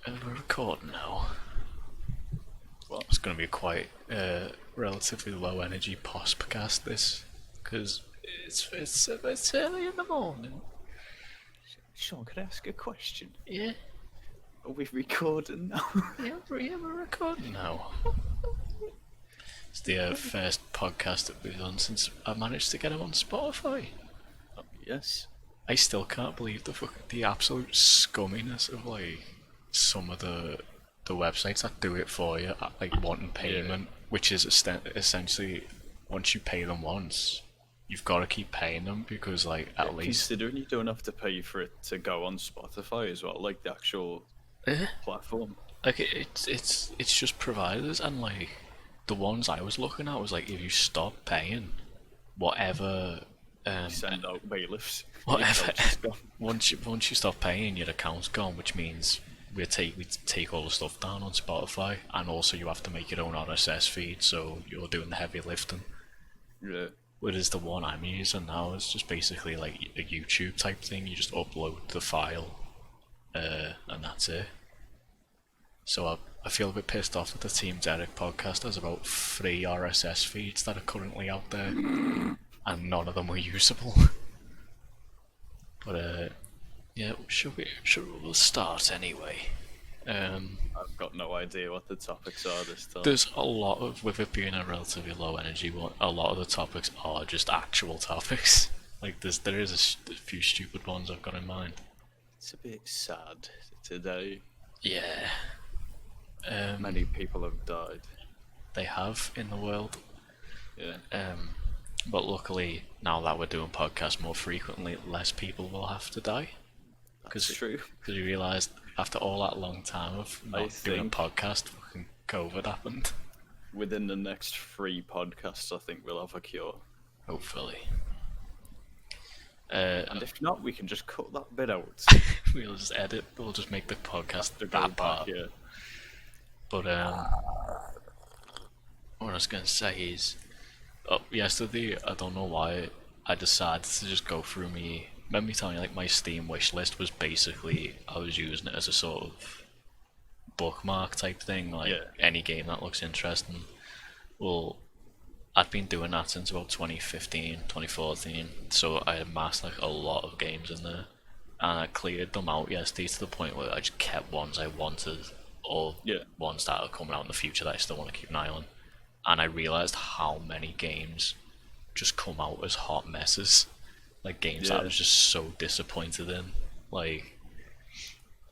We're recording now. What? It's going to be quite relatively low energy podcast this, because it's early in the morning. Sean, could I ask a question? Yeah, Are we recording now? we're recording now. It's the first podcast that we've done since I managed to get him on Spotify. Yes. I still can't believe the absolute scumminess of like some of the websites that do it for you, like wanting payment, which is essentially once you pay them once, you've got to keep paying them because like at least Considering you don't have to pay for it to go on Spotify as well, like the actual platform. like it's just providers, and like the ones I was looking at was like if you stop paying, whatever. Send out bailiffs. Whatever. once you stop paying, your account's gone, which means we take all the stuff down on Spotify, and also you have to make your own RSS feed, so you're doing the heavy lifting. Yeah. Whereas the one I'm using now is just basically like a YouTube type thing. You just upload the file, and that's it. So I feel a bit pissed off that the Team Derek podcast has about 3 RSS feeds that are currently out there, and none of them were usable. But yeah, we'll start anyway. I've got no idea what the topics are this time. There's a lot of, with it being a relatively low energy one, a lot of the topics are just actual topics. Like there is a few stupid ones I've got in mind. It's a bit sad today. Yeah. Many people have died. They have in the world. Yeah. But luckily, now that we're doing podcasts more frequently, less people will have to die. That's true. Because you realised after all that long time of not doing a podcast, fucking COVID happened. Within the next 3 podcasts, I think we'll have a cure. Hopefully. And if not, we can just cut that bit out. We'll just edit. We'll just make the podcast To go that part. back, yeah. But what I was gonna say is, yesterday I don't know why I decided to just go through me. Remember me telling you like my Steam wish list was basically I was using it as a sort of bookmark type thing, like any game that looks interesting. Well, I'd been doing that since about 2015, 2014, so I amassed like a lot of games in there, and I cleared them out yesterday to the point where I just kept ones I wanted, or ones that are coming out in the future that I still want to keep an eye on. And I realised how many games just come out as hot messes. Like games that I was just so disappointed in. Like,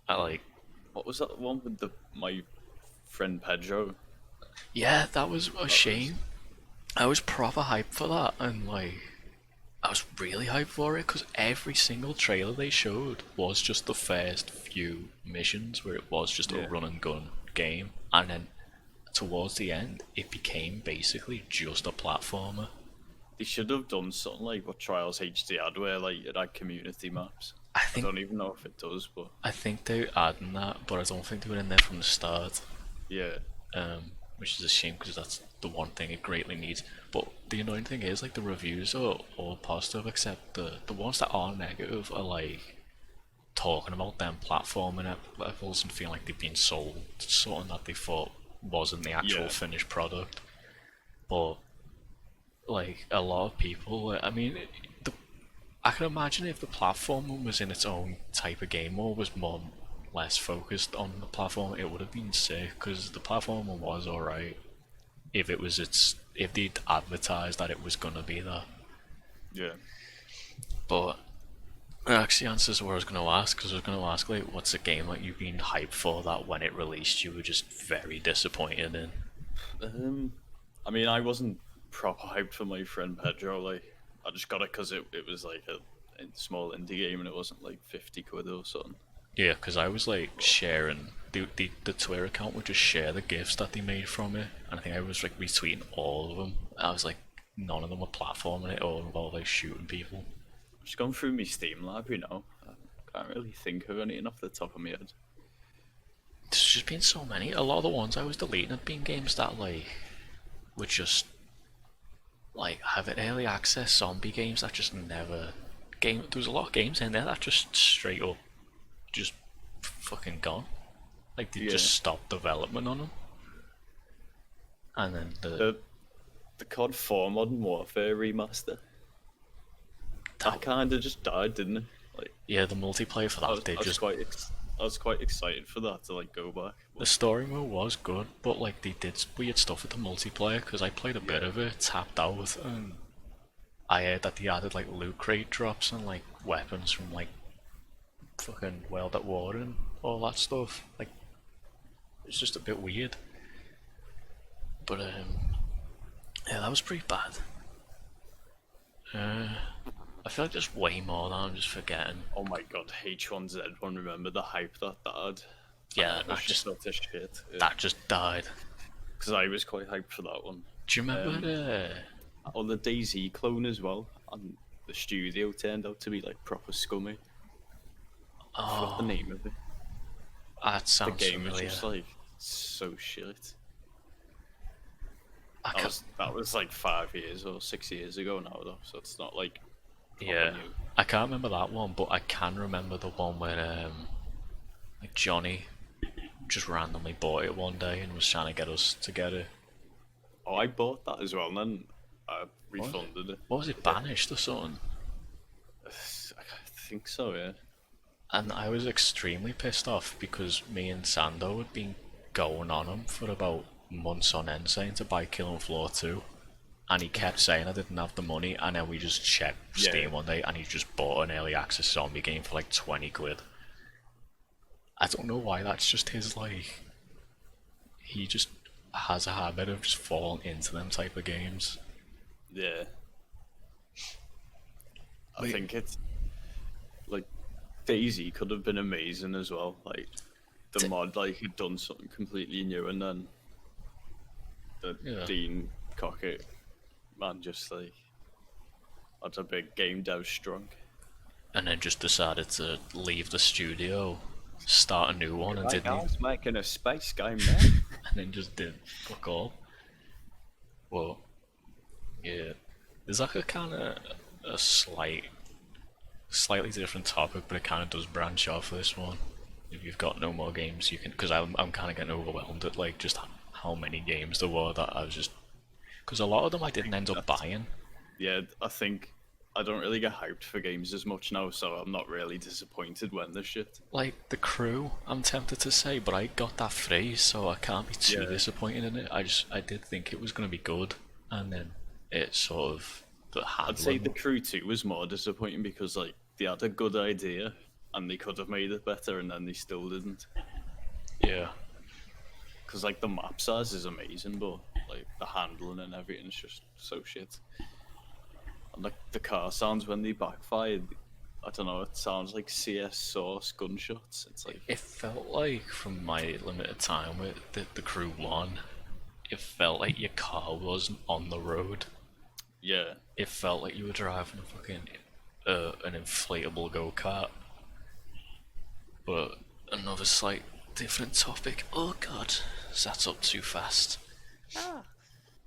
What was that one with my friend Pedro? Yeah, that was a shame. I was proper hyped for that, and like, I was really hyped for it because every single trailer they showed was just the first few missions where it was just a run and gun game, and then towards the end, it became basically just a platformer. They should have done something like what Trials HD had, where like it had community maps. I don't even know if it does, but I think they're adding that, but I don't think they were in there from the start. Yeah. Which is a shame because that's the one thing it greatly needs. But the annoying thing is, like, the reviews are all positive, except the ones that are negative are like talking about them platforming levels and feeling like they've been sold something that they thought wasn't the actual finished product. But like a lot of people, I mean, I can imagine if the platforming was in its own type of game or was more less focused on the platform, it would have been sick because the platformer was alright if they'd advertised that it was gonna be that. Yeah. But it actually answers what I was gonna ask, because I was gonna ask like, what's a game like you've been hyped for that when it released you were just very disappointed in? I mean, I wasn't proper hyped for my friend Pedro. Like, I just got it because it was like a small indie game and it wasn't like 50 quid or something. Yeah, because I was like sharing the Twitter account would just share the gifs that they made from it, and I think I was like retweeting all of them. I was like, none of them were platforming it or involved like shooting people. I've just gone through my Steam library now. I can't really think of anything off the top of my head. There's just been so many. A lot of the ones I was deleting had been games that like were just like having early access zombie games that just never there was a lot of games in there that just straight up just fucking gone. Like they Yeah. just stopped development on them, and then The COD 4 Modern Warfare remaster. That kind of just died, didn't it? Like yeah, the multiplayer for that did just. I was quite excited for that to like go back. The story mode was good, but like they did weird stuff with the multiplayer because I played a bit of it, tapped out, and I heard that they added like loot crate drops and like weapons from like fucking World at War and all that stuff. Like it's just a bit weird. But yeah, that was pretty bad. I feel like there's way more that I'm just forgetting. Oh my god, H1Z1! Remember the hype that had? Yeah, It was just not this shit. that just died. Because I was quite hyped for that one. Do you remember On the DayZ clone as well, and the studio turned out to be like proper scummy. I forgot the name of it. that sounds The game familiar. was just like so shit. I can't, That was like 5 years or 6 years ago now, though, so it's not like proper yeah, new. I can't remember that one, but I can remember the one where like Johnny just randomly bought it one day and was trying to get us to get it. Oh, I bought that as well, and then I refunded it. What was it, banished or something? I think so, yeah. And I was extremely pissed off because me and Sando had been going on him for about months on end saying to buy Killing Floor 2. And he kept saying I didn't have the money, and then we just checked Steam one day and he just bought an early access zombie game for like 20 quid. I don't know why, that's just his like... He just has a habit of just falling into them type of games. Yeah. I think it's like DayZ could have been amazing as well. Like the mod like had done something completely new, and then the Dean Cockett man just like that's a big game dev strong. And then just decided to leave the studio, start a new one, and didn't. I was making a space game now. And then just did fuck all. Well, yeah, there's like a kind of a slightly different topic, but it kind of does branch off this one. If you've got no more games, you can, because I'm kind of getting overwhelmed at like just how many games there were that I was just, because a lot of them I didn't end up buying. Yeah, I think I don't really get hyped for games as much now, so I'm not really disappointed when there's shit. Like The Crew, I'm tempted to say, but I got that free, so I can't be too disappointed in it. I did think it was going to be good, and then it sort of I'd say The Crew 2 was more disappointing because like they had a good idea and they could have made it better, and then they still didn't. Yeah. Because like the map size is amazing, but like the handling and everything's just so shit. And like the car sounds when they backfire, I don't know, it sounds like CS Source gunshots. It's like It felt like, from my limited time with the Crew 1, it felt like your car wasn't on the road. yeah, It felt like you were driving a fucking an inflatable go-kart. But another slight different topic. Oh god, that's up too fast.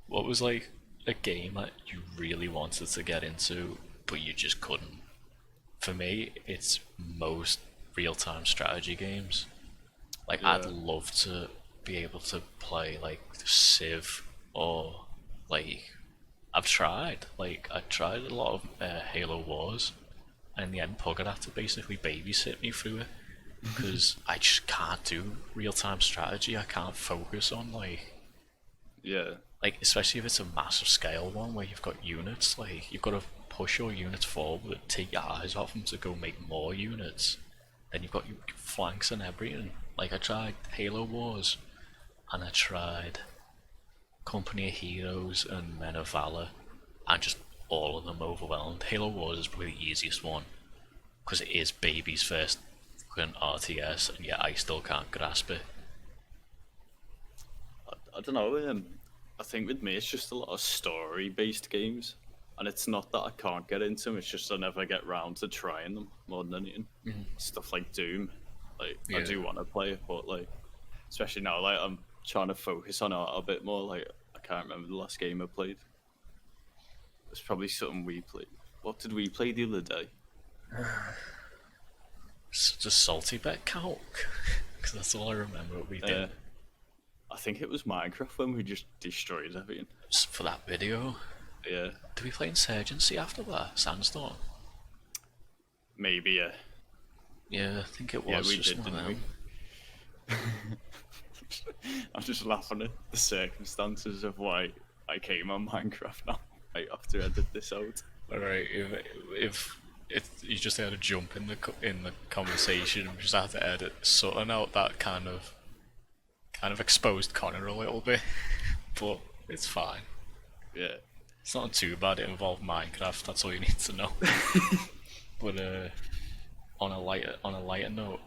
What was like a game that you really wanted to get into, but you just couldn't? For me, it's most real-time strategy games. Like, I'd love to be able to play like Civ, or like I tried a lot of Halo Wars, and in the end Pugger had to basically babysit me through it because I just can't do real-time strategy. I can't focus on yeah, especially if it's a massive scale one where you've got units, like you've got to push your units forward, take your eyes off them to go make more units, then you've got your flanks and everything. Like I tried Halo Wars, and I tried Company of Heroes and Men of Valor, and just all of them overwhelmed. Halo Wars is probably the easiest one because it is baby's first fucking RTS, and yet I still can't grasp it. I don't know. I think with me it's just a lot of story-based games, and it's not that I can't get into them. It's just I never get round to trying them more than anything. Stuff like Doom, like I do want to play it, but like especially now, like I'm trying to focus on it a bit more. Like I can't remember the last game I played. It's probably something we played. What did we play the other day? Does Salty Bet count? Because that's all I remember what we did. I think it was Minecraft when we just destroyed everything. For that video. Yeah, Did we play Insurgency after that? Sandstorm? maybe, yeah. Yeah, I think it was Yeah, we just did, one of didn't them. I'm just laughing at the circumstances of why I came on Minecraft now. I have to edit this out. Alright, if you just had to jump in the conversation and just had to edit something out that kind of exposed Connor a little bit, but it's fine. Yeah. It's not too bad. It involved Minecraft. That's all you need to know. But on a lighter note,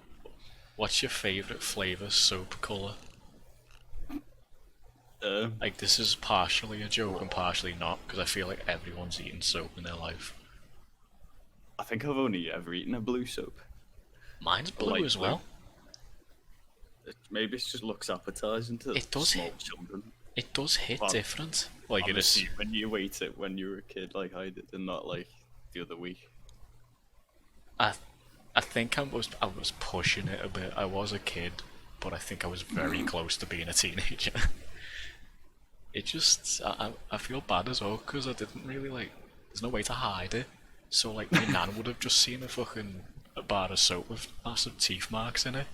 what's your favourite flavour soap colour? Like, this is partially a joke and partially not, because I feel like everyone's eaten soap in their life. I think I've only ever eaten a blue soap. Mine's blue light as blue. well. Maybe it just looks appetising to It does small hit. children. It does hit Well, different. Like, I'm it is. assuming when you ate it when you were a kid, like I did, and not like the other week. I think I was pushing it a bit. I was a kid, but I think I was very close to being a teenager. It just, I feel bad as well, because I didn't really, like, there's no way to hide it. So, like, my nan would have just seen a bar of soap with massive teeth marks in it.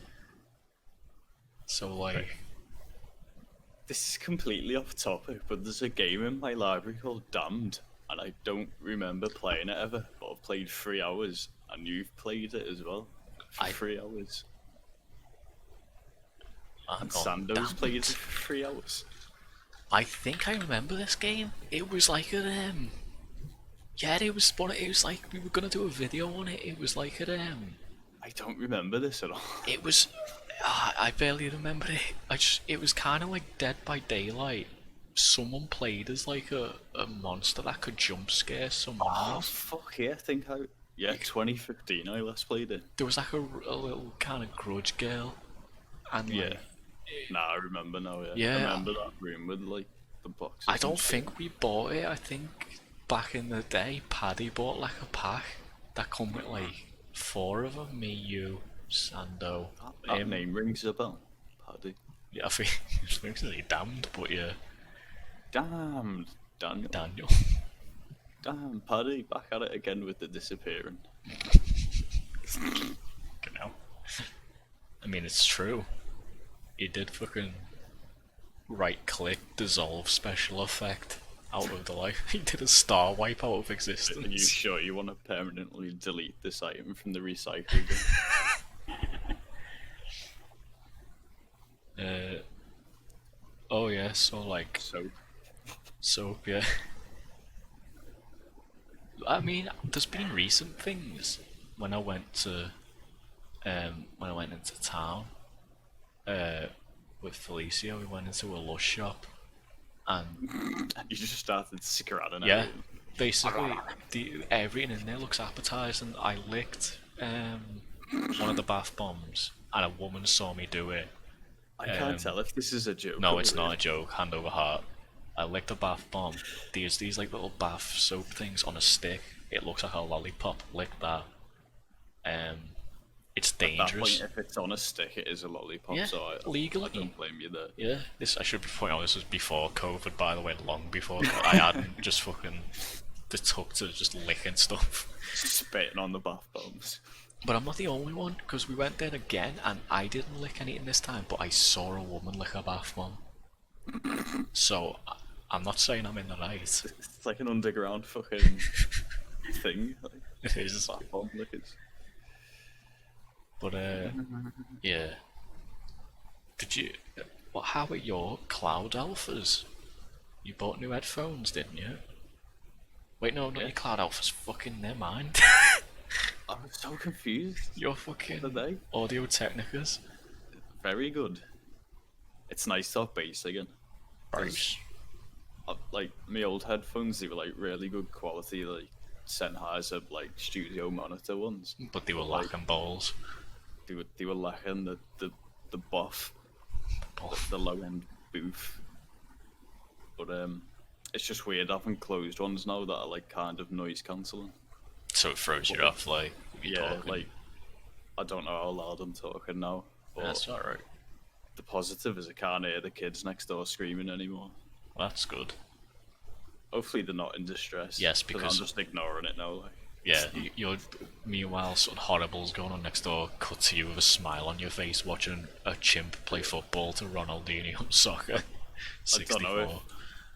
So, like... This is completely off topic, but there's a game in my library called Damned, and I don't remember playing it ever, but I've played 3 hours, and you've played it as well for 3 hours. And Sandoz played it for 3 hours. I think I remember this game. It was like a yeah, it was like we were gonna do a video on it. It was like a I don't remember this at all. It was I barely remember it. It was kind of like Dead by Daylight. Someone played as like a monster that could jump scare someone else. Fuck yeah, 2015 I last played it. There was like a little kind of grudge girl, and Yeah. like, Nah, I remember now, yeah. Yeah. I remember that room with like the boxes. I don't think we bought it. I think back in the day, Paddy bought like a pack that come with like 4 of them. Me, you, Sando. That name rings a bell. Paddy. Yeah, I think it's really damned, but yeah. Damn, Daniel. Daniel. Damn, Paddy, back at it again with the disappearing. You know. I mean, it's true. He did fucking right-click dissolve special effect out of the life. He did a star wipe out of existence. Are you sure you want to permanently delete this item from the recycle bin? Oh yeah, so like soap, yeah. I mean, there's been recent things when I went into town. With Felicia, we went into a Lush shop, and You just started scratching yeah, everything. basically everything in there looks appetizing. I licked one of the bath bombs, and a woman saw me do it. I can't tell if this is a joke. No, or it's real. not a joke. Hand over heart. I licked a bath bomb. There's these like little bath soap things on a stick. It looks like a lollipop. Lick that. It's At that dangerous. point, if it's on a stick, it is a lollipop, Yeah, so I legally. don't blame you there. Yeah, I should be pointing out this was before COVID, by the way, long before I hadn't just fucking took to just licking stuff. Spitting on the bath bombs. But I'm not the only one, because we went there again and I didn't lick anything this time, but I saw a woman lick a bath bomb. So I'm not saying I'm in the right. It's like an underground fucking thing. Like, It is. bath bomb lickers. But yeah. Did you? How are your cloud alphas? You bought new headphones, didn't you? Wait, no, not your cloud alphas. Fucking never mind. I was so confused. Your fucking What are they? Audio Technicas. Very good. It's nice to have bass again. Bruce. Like my old headphones, they were like really good quality, like Sennheiser like studio monitor ones. But they were like, lacking balls. They were lacking the buff, the low end booth. But it's just weird having closed ones now that are like kind of noise cancelling. So it throws you off, like, if you're Yeah, talking. like I don't know how loud I'm talking now. But That's alright. the positive is I can't hear the kids next door screaming anymore. That's good. Hopefully they're not in distress. Yes, because because I'm just ignoring it now. Like. yeah, you're meanwhile something horrible's going on next door. Cut to you with a smile on your face, watching a chimp play football to Ronaldinho soccer. I don't know 64. if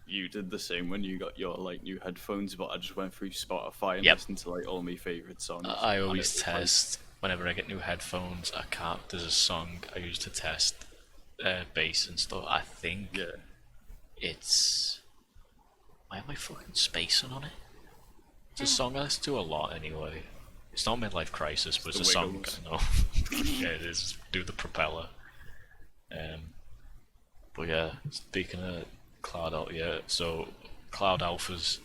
you did the same when you got your like new headphones, but I just went through Spotify and Yep. listened to like all my favorite songs. I and always it was, test whenever I get new headphones. I can't. There's a song I use to test bass and stuff. I think yeah, it's. Why am I fucking spacing on it? It's a song I listen to a lot anyway. It's not Midlife Crisis, but it's a The song. Wiggles. No, yeah, it is. Do the propeller. But yeah, speaking of Cloud Alpha, yeah. So Cloud Alphas,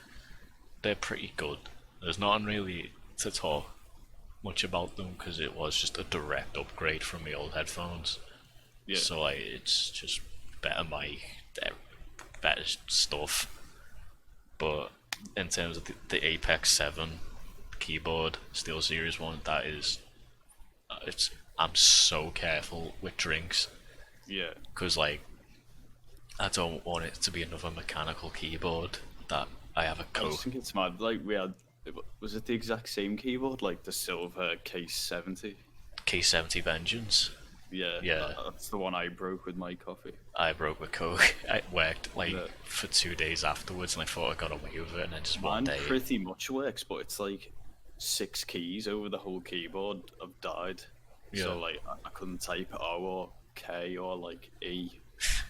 they're pretty good. There's nothing really to talk much about them because it was just a direct upgrade from the old headphones. yeah. So like, it's just better mic, better stuff. But in terms of the Apex 7 keyboard, Steel Series 1, that is, I'm so careful with drinks Yeah, because like I don't want it to be another mechanical keyboard that I have a I just Coke think it's mad. Like we had, was it the exact same keyboard, like the silver Case 70? K70 Vengeance. Yeah, Yeah. That's the one I broke with my coffee. I broke my Coke. It worked like Yeah. for 2 days afterwards, and I thought I got away with it, and then just one Mine day. pretty much works, but it's like 6 keys over the whole keyboard have died. Yeah. So like I couldn't type O or K or like E.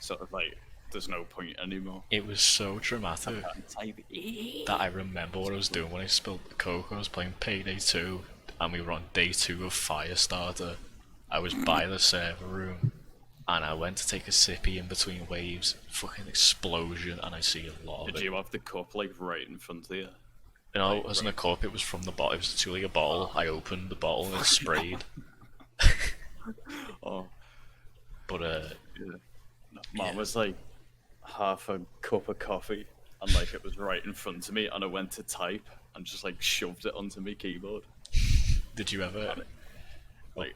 Sort of like there's no point anymore. It was so dramatic I can't type E. that I remember what I was doing when I spilled the Coke. I was playing Payday 2, and we were on day 2 of Firestarter. I was by the server room, and I went to take a sippy in between waves. Fucking explosion, and I see a lot of Did it. you have the cup like right in front of you? No, it wasn't a cup. It was from the bottle. It was a 2 litre bottle. I opened the bottle and it sprayed. Oh, But yeah. Mine Yeah. was like half a cup of coffee, and like it was right in front of me, and I went to type and just like shoved it onto my keyboard. did you ever? Like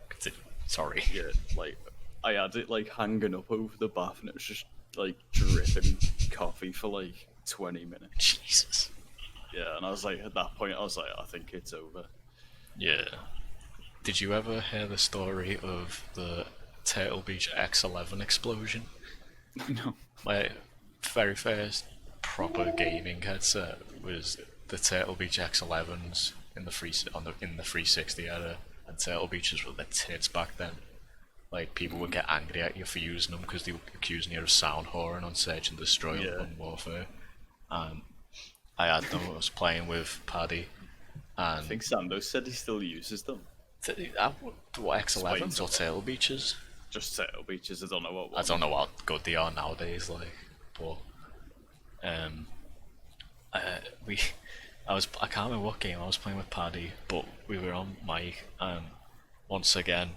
Sorry. yeah, like I had it like hanging up over the bath, and it was just like dripping coffee for like 20 minutes. Jesus. Yeah, and I was like, at that point, I was like, I think it's over. Yeah. Did you ever hear the story of the Turtle Beach X11 explosion? No. My very first proper gaming headset was the Turtle Beach X11s in the in the 360 era, and Turtle Beaches were the tits back then. Like people would get angry at you for using them because they were accusing you of sound whoring on Search and Destroy and Yeah. Modern Warfare. I had them. I was playing with Paddy, I and think Sandoz said he still uses them. what X11s or Turtle Beaches? Just Turtle Beaches, I don't know what I one. don't know what good they are nowadays, like, but I can't remember what game I was playing with Paddy, but we were on mic, and once again,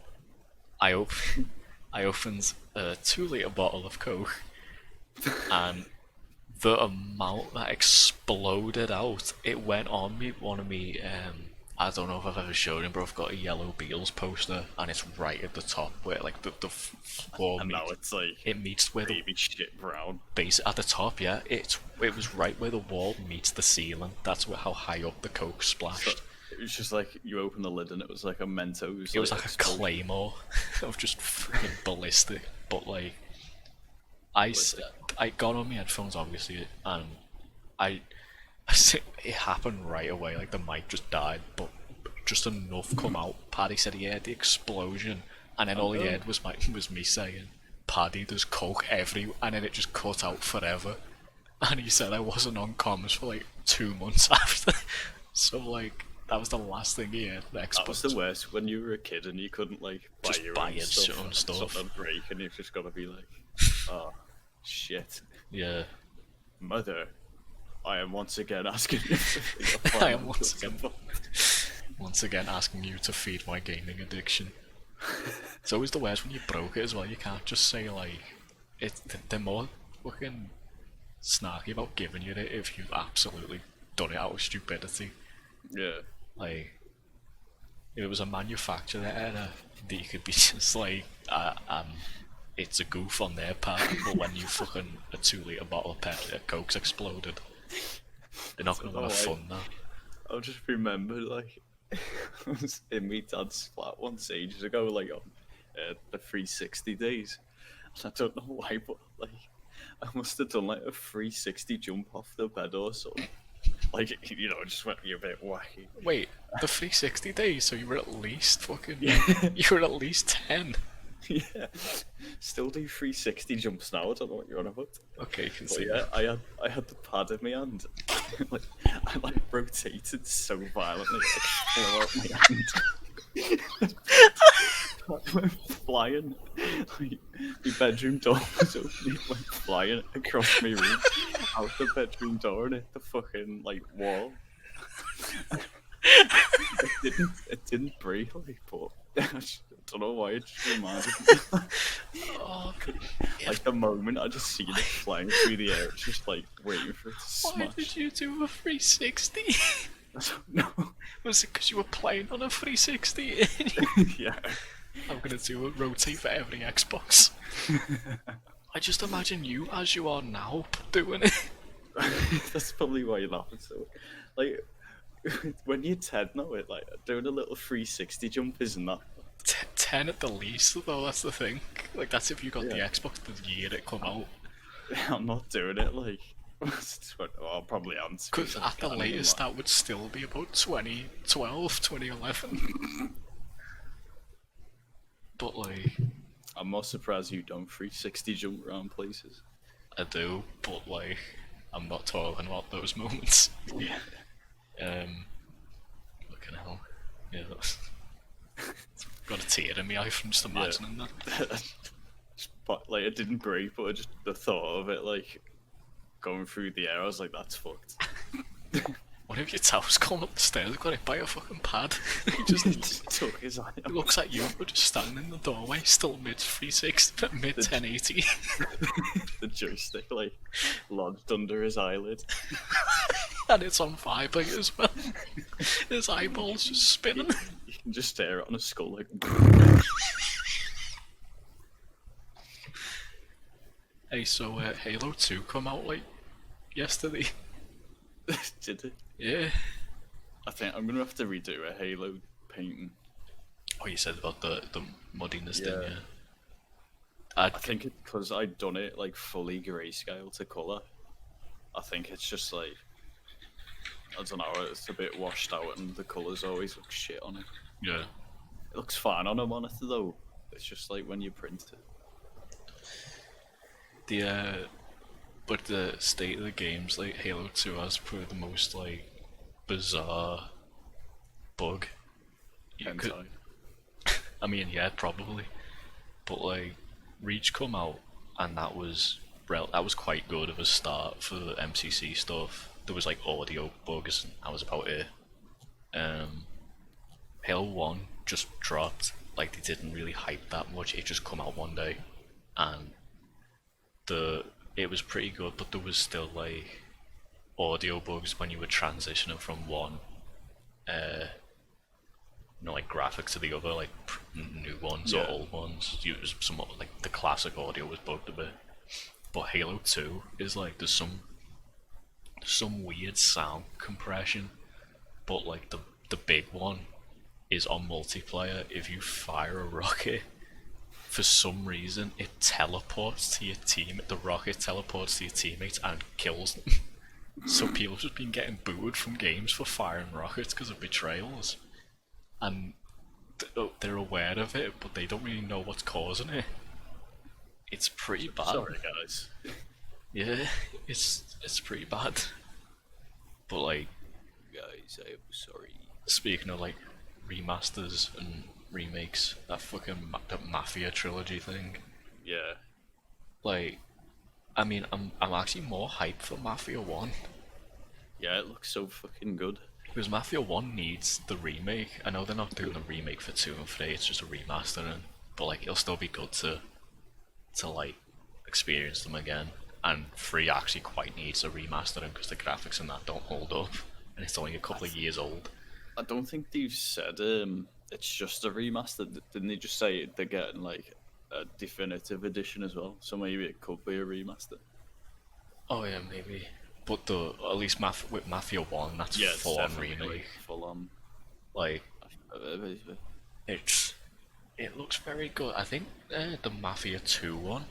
I opened a 2 litre bottle of Coke, and the amount that exploded out, it went on me, one of me, I don't know if I've ever showed him, but I've got a Yellow Beatles poster, and it's right at the top where like the floor And now meets, it's like it meets where the baby shit brown. base at the top. Yeah, it was right where the wall meets the ceiling. That's how high up the Coke So splashed. it was just like you open the lid and it was like a Mentos. It was like a explosion. claymore of just freaking ballistic. But like, I got on my headphones obviously, and it happened right away. Like the mic just died, but just enough come out. Paddy said he heard the explosion, and then all he heard was me saying, "Paddy, there's Coke everywhere," and then it just cut out forever. And he said I wasn't on comms for like 2 months after. So like that was the last thing he heard. The That was Xbox. the worst when you were a kid and you couldn't like buy Just your buy own your stuff. own and stuff. Something break and you've just got to be like, oh shit, Yeah. mother, I am once again asking you. For I am once again asking you to feed my gaming addiction. It's always the worst when you broke it as well. You can't just say like they're more fucking snarky about giving you it if you've absolutely done it out of stupidity. Yeah. Like if it was a manufacturer error, that you could be just like, it's a goof on their part, but when you fucking a 2 litre bottle of Pepsi at Coke's exploded, they're not gonna want to fund that. I just remember like I was in my dad's flat once ages ago, like on the 360 days. And I don't know why, but like I must have done like a 360 jump off the bed or something. Like, you know, just went a bit wacky. Wait, the 360 days, so you were at least fucking. Yeah. You were at least 10. Yeah. Still do 360 jumps now. I don't know what you're on about. Okay, you can But see. yeah, I had the pad in my hand. Like, I like rotated so violently, it flew out my hand. I went flying. Like, my bedroom door was open. It went flying across my room, out the bedroom door, and hit the fucking like wall. It didn't break, like, but I don't know why it just reminded me. Oh, Like the moment I just seen it flying through the air, it's just like waiting for it to why smash. did you do a 360? I don't know. Was it because you were playing on a 360? Yeah. I'm gonna do a rotate for every Xbox. I just imagine you as you are now doing it. That's probably why you're laughing so. Like, when you're 10 now, it like doing a little 360 jump isn't that? 10 at the least, though, that's the thing. Like, that's if you got the Yeah. Xbox the year it come out. I'm not doing it like. I'll probably answer. Because at the latest, that would still be about 2012, 2011. But, like, I'm more surprised you don't 360 jump around places. I do, but, like, I'm not talking about those moments. Yeah. Fucking hell. Yeah, that's. Got a tear in my eye from just imagining that. But like it didn't break, but just the thought of it like going through the air, I was like, that's fucked. What if your towel's going up the stairs, got hit by a fucking pad? He just He just took his eye it out. looks like you were just standing in the doorway, still mid 360, mid 1080. The joystick like lodged under his eyelid. And it's on vibrating as well. His eyeballs just spinning. You can just stare at on a skull like. Hey, so Halo 2 come out like yesterday. Did it? Yeah. I think I'm gonna have to redo a Halo painting. Oh, you said about the muddiness, Yeah. didn't you? I think it's because I'd done it like fully grayscale to colour. I think it's just like I don't know, it's a bit washed out and the colours always look shit on it. Yeah. It looks fine on a monitor though. It's just like when you print it. But the state of the games, like Halo 2 has probably the most like bizarre bug. You could, Hentai. I mean, yeah, probably. But like, Reach come out, and that was quite good of a start for the MCC stuff. There was like audio bugs, and that was about it. Halo 1 just dropped. Like they didn't really hype that much. It just come out one day, and it was pretty good, but there was still like audio bugs when you were transitioning from one like graphic to the other, like new ones or Yeah. old ones. It was some like the classic audio was bugged a bit. But Halo 2 is like there's some weird sound compression, but like the big one is on multiplayer. If you fire a rocket, for some reason it teleports to your team. The rocket teleports to your teammates and kills them. So people have just been getting booed from games for firing rockets because of betrayals, and they're aware of it, but they don't really know what's causing it. It's pretty bad. Sorry guys. Yeah, it's pretty bad. But like, Guys, I'm sorry. speaking of like remasters and remakes, that fucking that Mafia trilogy thing. Yeah. Like, I mean, I'm actually more hyped for Mafia 1. Yeah, it looks so fucking good. Because Mafia 1 needs the remake. I know they're not doing a remake for 2 and 3, it's just a remastering. But like, it'll still be good to like experience them again. And 3 actually quite needs a remastering because the graphics in that don't hold up. And it's only a couple of years old. I don't think they've said it's just a remaster. Didn't they just say they're getting like a definitive edition as well? So maybe it could be a remaster. Oh yeah, maybe. But at least with Mafia 1, that's Yeah, it's full on definitely remake. like full on. Like, it looks very good. I think the Mafia 2 one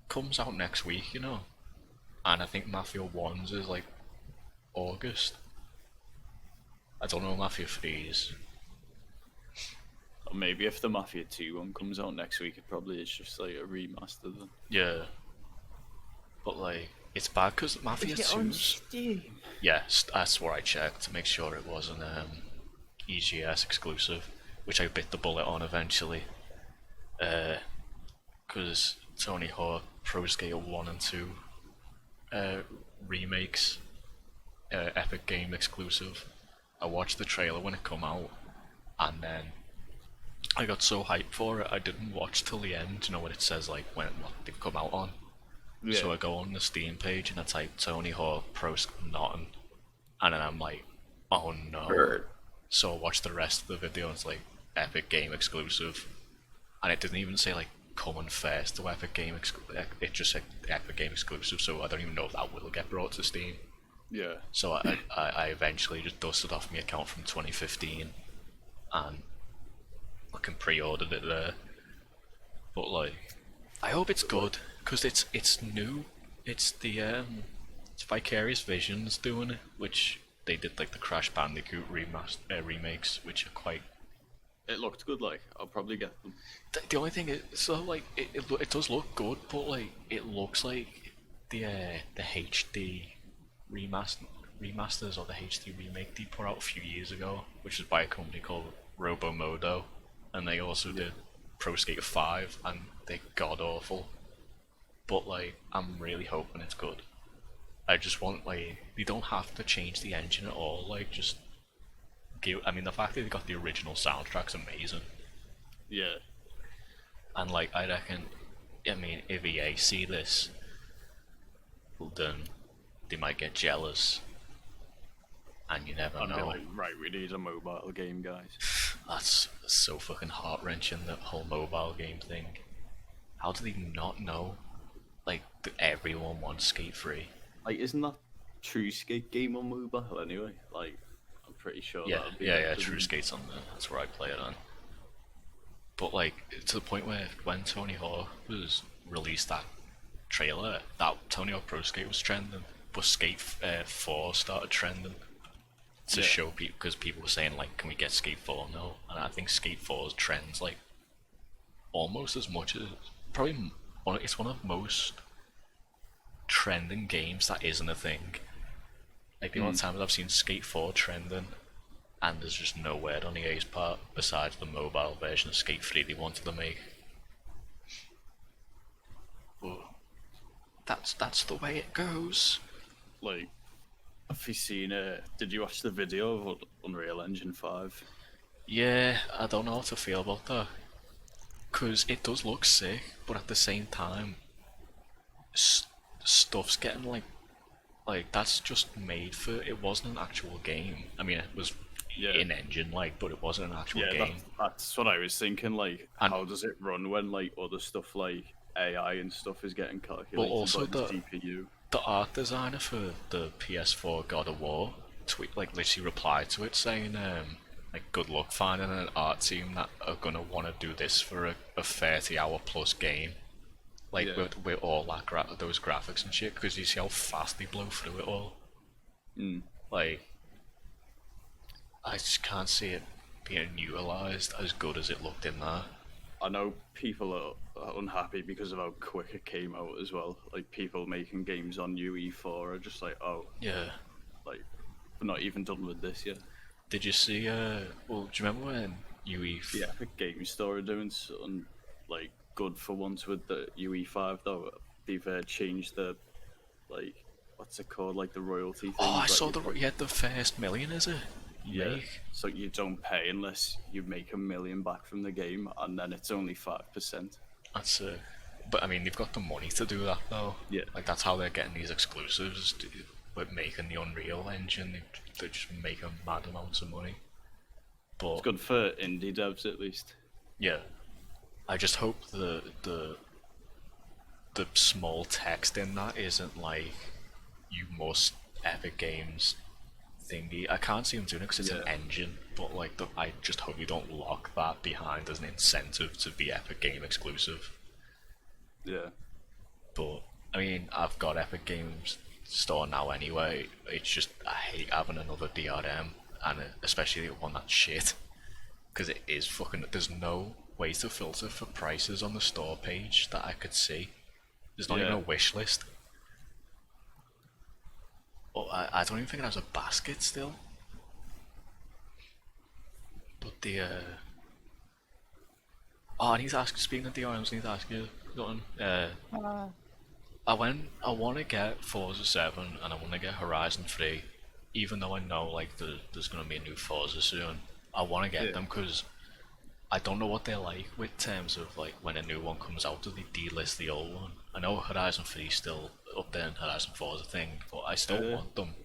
comes out next week, and I think Mafia 1's is like August. I don't know Mafia 3's. Or maybe if the Mafia 2 one comes out next week, it probably is just like a remaster then. Yeah. But like, it's bad because Mafia 2's... Steam? Yes, that's where I checked to make sure it wasn't EGS exclusive, which I bit the bullet on eventually. Because Tony Hawk Pro Skater 1 and 2 remakes, Epic Game exclusive. I watched the trailer when it come out, and then I got so hyped for it I didn't watch till the end. You know what it says, like what they've come out on. Yeah. So I go on the Steam page and I type Tony Hawk Pro Nothing, and then I'm like, oh no. Bird. So I watched the rest of the video and it's like Epic Game exclusive, and it didn't even say like coming first to Epic Game exclusive. It just said Epic Game exclusive, so I don't even know if that will get brought to Steam. Yeah. So I eventually just dusted off my account from 2015 and fucking pre-ordered it there. But like, I hope it's good because it's new. It's it's Vicarious Visions doing it, which they did like the Crash Bandicoot remakes, which are quite. It looked good. Like I'll probably get them. The only thing is, so like it does look good, but like it looks like the HD remasters or the HD remake they put out a few years ago, which is by a company called Robomodo, and they also did Pro Skater 5, and they're god awful. But like, I'm really hoping it's good. I just want like, you don't have to change the engine at all. Like, just give. I mean, the fact that they got the original soundtrack's amazing. Yeah. And like, I reckon, I mean, if EA see this, then they might get jealous, and you never And know. they're like, right, we need a mobile game, guys. That's so fucking heart wrenching, that whole mobile game thing. How do they not know? Like, everyone wants Skate 3. Like, isn't that True Skate game on mobile anyway? Like, I'm pretty sure. Yeah, that'd be yeah, True Skate's on there. That's where I play it on. But like, to the point where when Tony Hawk was released that trailer, that Tony Hawk Pro Skate was trending, but Skate 4 started trending to show people, because people were saying like, can we get Skate 4 now? And I think Skate 4's trends like almost as much as probably it's one of the most trending games that isn't a thing. Like the amount of times I've seen Skate 4 trending, and there's just no word on EA's part besides the mobile version of Skate 3 they wanted to make. But that's the way it goes. Like, have you seen did you watch the video of Unreal Engine 5? Yeah, I don't know how to feel about that, because it does look sick, but at the same time, stuff's getting like that's just made for. It wasn't an actual game. I mean, it was in engine, like, but it wasn't an actual game. That's what I was thinking. Like, And- how does it run when like other stuff like AI and stuff is getting calculated But also by the GPU? The art designer for the PS4 God of War literally replied to it saying, like, good luck finding an art team that are gonna want to do this for a 30-hour plus game, like with all that those graphics and shit, because you see how fast they blow through it all. Like, I just can't see it being utilized as good as it looked in there. I know people are unhappy because of how quick it came out as well. Like, people making games on UE4 are just like, oh, Yeah. like, we're not even done with this yet. Did you see? Well, do you remember when The Epic Game Store are doing something like good for once with the UE5 though. They've changed the, like, what's it called, like the royalty thing. Oh, I saw the first million, is it? Make? So you don't pay unless you make $1 million back from the game, and then it's only 5%. That's but I mean, they've got the money to do that though. Yeah. Like, that's how they're getting these exclusives. With making the Unreal Engine, they're just making mad amounts of money. But It's good for indie devs at least. yeah, I just hope the small text in that isn't like you must Epic Games thingy. I can't see them doing it because it's an Yeah. engine, but like I just hope you don't lock that behind as an incentive to be Epic Game exclusive. Yeah. But I mean, I've got Epic Games Store now anyway. It's just I hate having another DRM, and especially one that's shit, because it is fucking. There's no way to filter for prices on the store page that I could see. There's not even a Yeah. wish list. Oh, I don't even think it has a basket still. But oh, I need to ask. Speaking of DRMs, I need to ask you something. I want to get Forza 7 and I want to get Horizon 3, even though I know like there's gonna be a new Forza soon. I want to get Yeah. them because I don't know what they're like with terms of like when a new one comes out, do they delist the old one? I know Horizon 3 is still up there in Horizon 4's a thing, but I still want them.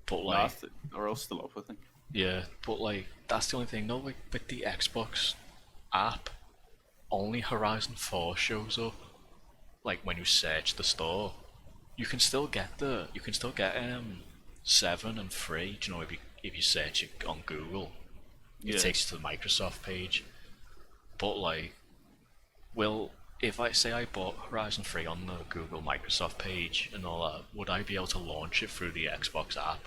But Nah, like, they're all still up, I think. yeah, but like that's the only thing. No, like with the Xbox app, only Horizon 4 shows up. Like when you search the store, you can still get 7 and 3. Do you know if you search it on Google, it Yeah. takes you to the Microsoft page. But like, will if I say I bought Horizon 3 on the Google Microsoft page and all that, would I be able to launch it through the Xbox app?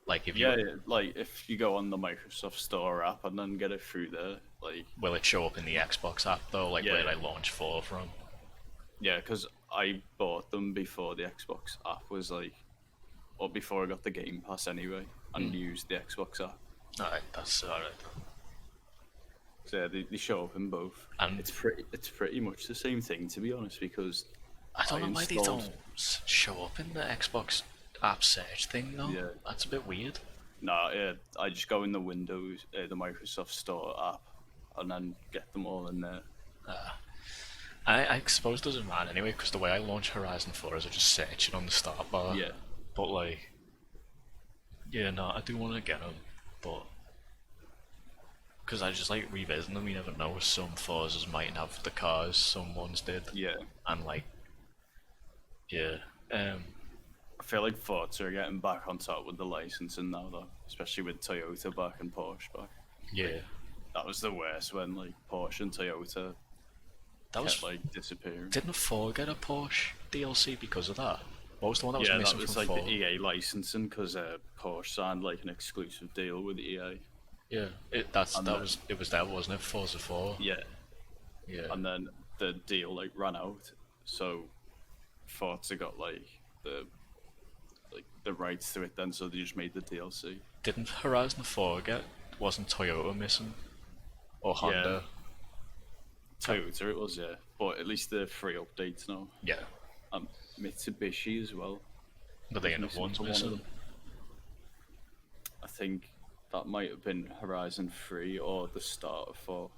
Like if you Yeah, like if you go on the Microsoft Store app and then get it through there, like will it show up in the Xbox app though? Like Yeah. where I launch 4 from? yeah, because I bought them before the Xbox app was like, or before I got the Game Pass anyway, and used the Xbox app. Alright, that's alright. So yeah, they show up in both. And It's pretty much the same thing, to be honest, because I don't I know why they installed- don't show up in the Xbox app search thing though. Yeah. That's a bit weird. nah, yeah, I just go in the Windows, the Microsoft Store app, and then get them all in there. I suppose it doesn't matter anyway because the way I launch Horizon 4 is I just search it on the start bar. Yeah. But like, yeah, no, I do want to get them, but because I just like revisiting them. You never know. Some Forzas mightn't have the cars, some ones did, Yeah, and like, yeah, I feel like Forza are getting back on top with the licensing now, though, especially with Toyota back and Porsche back. yeah. That was the worst when like Porsche and Toyota That was kept like disappearing. didn't 4 get a Porsche DLC because of that? What was the one that was Yeah, missing that was from like 4? the EA licensing because Porsche signed like an exclusive deal with EA. Yeah, it was that, wasn't it? Forza 4. Yeah, Yeah. and then the deal like ran out, so Forza got like the rights to it then, so they just made the DLC. Didn't Horizon 4 get? Wasn't Toyota missing? Or Honda? Toyota it was, yeah, but at least the free updates now. Yeah. Mitsubishi as well. But they was end up missing one's for one of missing. them. I think that might have been Horizon 3 or the start of 4.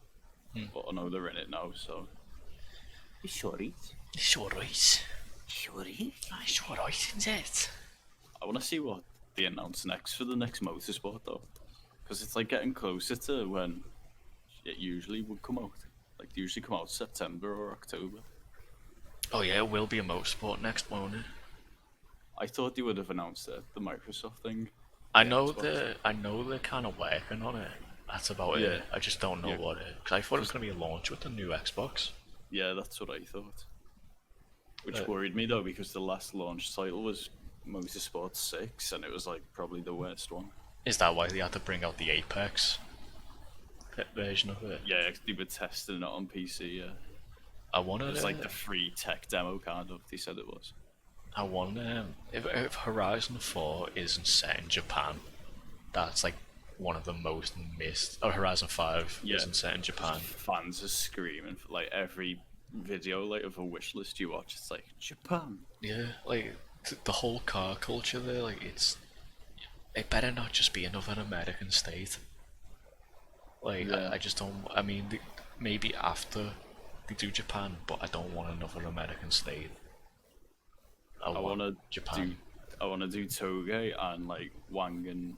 But I know they're in it now, so. Sure it. Sure right. Sure it. Sure right, isn't it? I want to see what they announce next for the next motorsport, though. Because it's like getting closer to when it usually would come out. Like, they usually come out September or October. Oh yeah, it will be a motorsport next, won't it? I thought they would have announced it, the Microsoft thing. I Yeah, know Xbox. they're kind of working on it. That's about Yeah. it. I just don't know Yeah. what it. Because I thought it was going to be a launch with the new Xbox. Yeah, that's what I thought. Which But- worried me, though, because the last launch title was Motorsport 6, and it was, like, probably the worst one. Is that why they had to bring out the Apex version of it? Yeah, they were testing it on PC, yeah. I wanted It was like the free tech demo, kind of, they said it was. I wonder if Horizon 4 isn't set in Japan. That's like one of the most missed. Or Horizon 5 Yeah. isn't set in Japan. Fans are screaming for, like, every video, like, of a wish list you watch, it's like, Japan. Yeah, like the whole car culture there, like it better not just be another American state. Like Yeah. I just don't. I mean, maybe after they do Japan, but I don't want another American state. I want to Japan. do Toge and, like, Wang and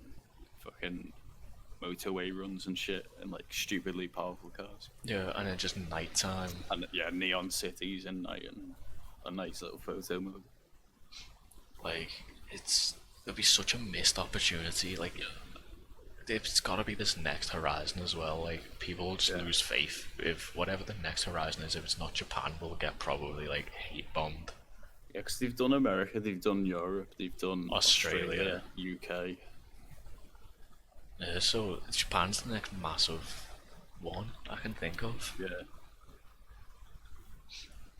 fucking motorway runs and shit, and like stupidly powerful cars. Yeah, and then just nighttime. And yeah, neon cities and night and a nice little photo mode. Like, there'll be such a missed opportunity. Like, it's got to be this next horizon as well. Like, people will just lose faith if whatever the next horizon is. If it's not Japan, we'll get probably like hate bombed. Yeah, because they've done America, they've done Europe, they've done Australia. UK. So Japan's the next massive one I can think of. Yeah.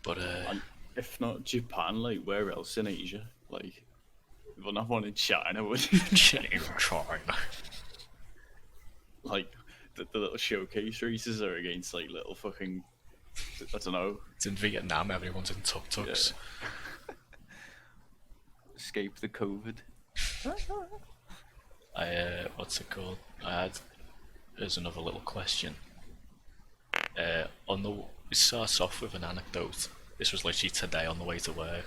But And if not Japan, like where else in Asia? Like, we'll not one in China, would you? China. Like, the little showcase races are against like little fucking, I don't know. It's in Vietnam. Everyone's in tuk-tuks. Escape the COVID. What's it called? Here's another little question. It starts off with an anecdote. This was literally today on the way to work.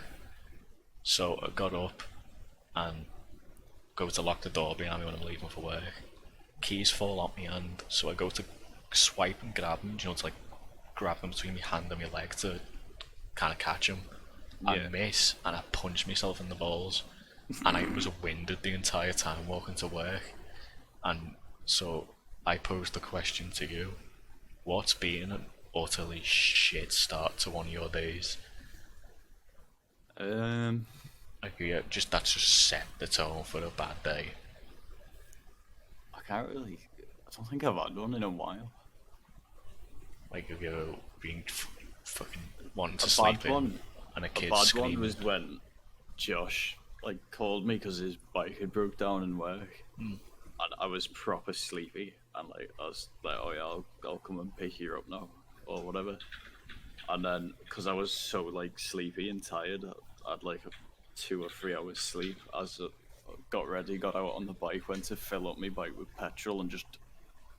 So I got up and go to lock the door behind me when I'm leaving for work. Keys fall out my hand, so I go to swipe and grab them, to like grab them between my hand and my leg to kind of catch them. I miss, and I punch myself in the balls, and I was winded the entire time walking to work. And so I posed the question to you: what's been an utterly shit start to one of your days? Like, yeah, that's just set the tone for a bad day. I don't think I've had one in a while. Like, have you ever been fucking wanting to A sleep bad in, one. and a A kid bad screaming? one was when Josh like called me because his bike had broke down in work, and I was proper sleepy, and like I was like, oh yeah, I'll come and pick you up now or whatever. And then because I was so like sleepy and tired, I had like a 2 or 3 hours sleep. As I got ready, got out on the bike, went to fill up my bike with petrol, and just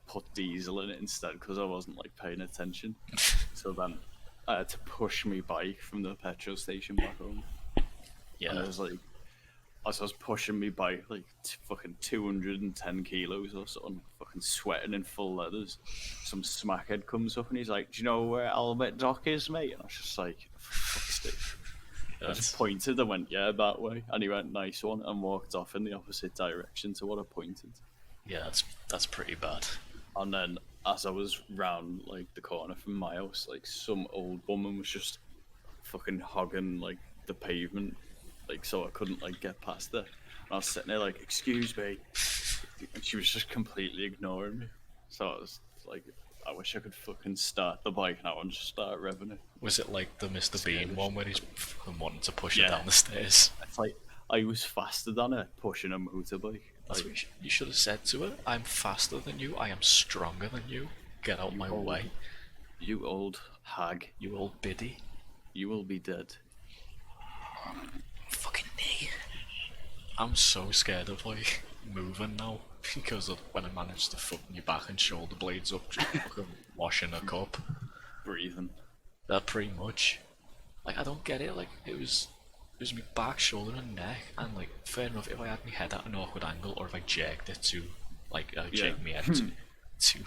put diesel in it instead because I wasn't like paying attention. So then I had to push my bike from the petrol station back home. Yeah. And it was like, as I was pushing my bike, like fucking 210 kilos or something, fucking sweating in full leathers, some smackhead comes up and he's like, do you know where Albert Dock is, mate? And I was just like, fuck's sake. I just pointed and went, yeah, that way. And he went, nice one, and walked off in the opposite direction to what I pointed. Yeah, that's pretty bad. And then as I was round like the corner from my house, like some old woman was just fucking hogging like the pavement, like so I couldn't like get past her. And I was sitting there like, excuse me, and she was just completely ignoring me. So I was like, I wish I could fucking start the bike now and just start revving it. Was it like the Mr. Bean one where he's fucking wanting to push Yeah. it down the stairs? It's like I was faster than her pushing a motorbike. That's what you should have said to her. I'm faster than you. I am stronger than you. Get out my way. You old hag. You old biddy. You will be dead. Fucking knee. I'm so scared of like moving now because of when I managed to fuck my back and shoulder blades up, just fucking washing a cup. Breathing. That pretty much. Like, I don't get it. Like, it was my back, shoulder, and neck, and like, fair enough if I had my head at an awkward angle, or if I jerked it to, like, jerked my head to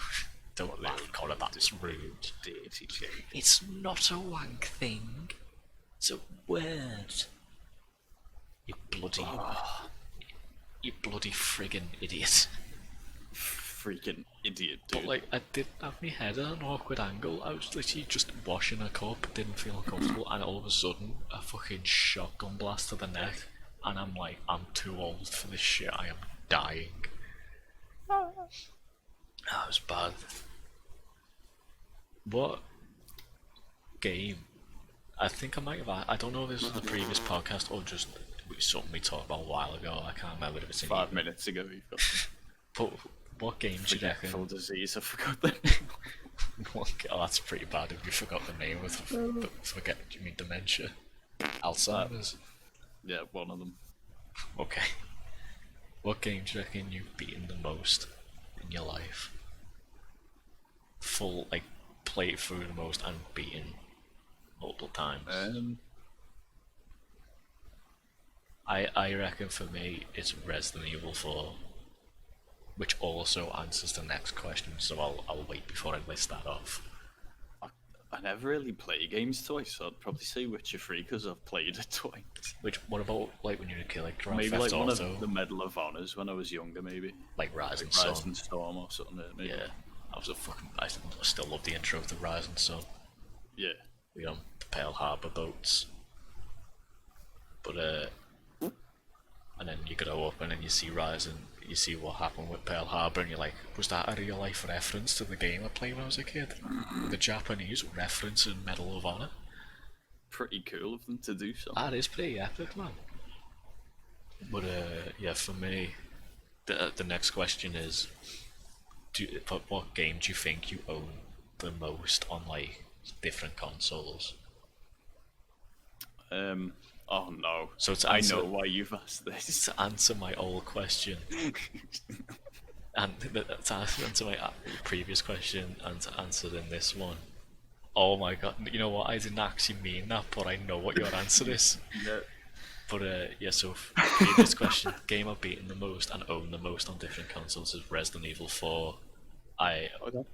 don't laugh, Connor, that is rude. Dirty Jake. It's not a wank thing. It's a word. You bloody, you bloody friggin' idiot. Freaking idiot, dude. But like, I didn't have my head at an awkward angle. I was literally just washing a cup, didn't feel uncomfortable, and all of a sudden, a fucking shotgun blast to the neck, and I'm like, I'm too old for this shit. I am dying. That was bad. What game? I think I might have. I don't know if this was the previous podcast or just something we talked about a while ago. I can't remember if it's in 5 minutes ago, you got But what game do you reckon? forgetful disease. I forgot the name. Oh, that's pretty bad if you forgot the name with forget. Do you mean dementia? Alzheimer's? Yeah, one of them. Okay. What game do you reckon you've beaten the most in your life? Full, like, played through the most and beaten multiple times. I I reckon for me it's Resident Evil 4. which also answers the next question. So I'll wait before I list that off. I never really play games twice, so I'd probably say Witcher 3 because I've played it twice. Which what about like when you were a kid, like Grand Maybe Theft like one Auto, of the Medal of Honors when I was younger, maybe. like Rising Like Sun? Rising Storm or something. Maybe. Yeah, I still love the intro to Rising Sun. Yeah. You know, the Pearl Harbor boats. But and then you go up and then you see Rising, you see what happened with Pearl Harbor, and you're like, was that a real life reference to the game I played when I was a kid? The Japanese reference in Medal of Honor. Pretty cool of them to do so. That is pretty epic, man. But yeah, for me, the next question is, what game do you think you own the most on like different consoles? Oh no. So I know why you've asked this. to answer my old question, and to answer my previous question, and to answer in this one. Oh my god! You know what? I didn't actually mean that, but I know what your answer is. Yeah. But yeah, so previous question: game I've beaten the most and own the most on different consoles is Resident Evil 4. I own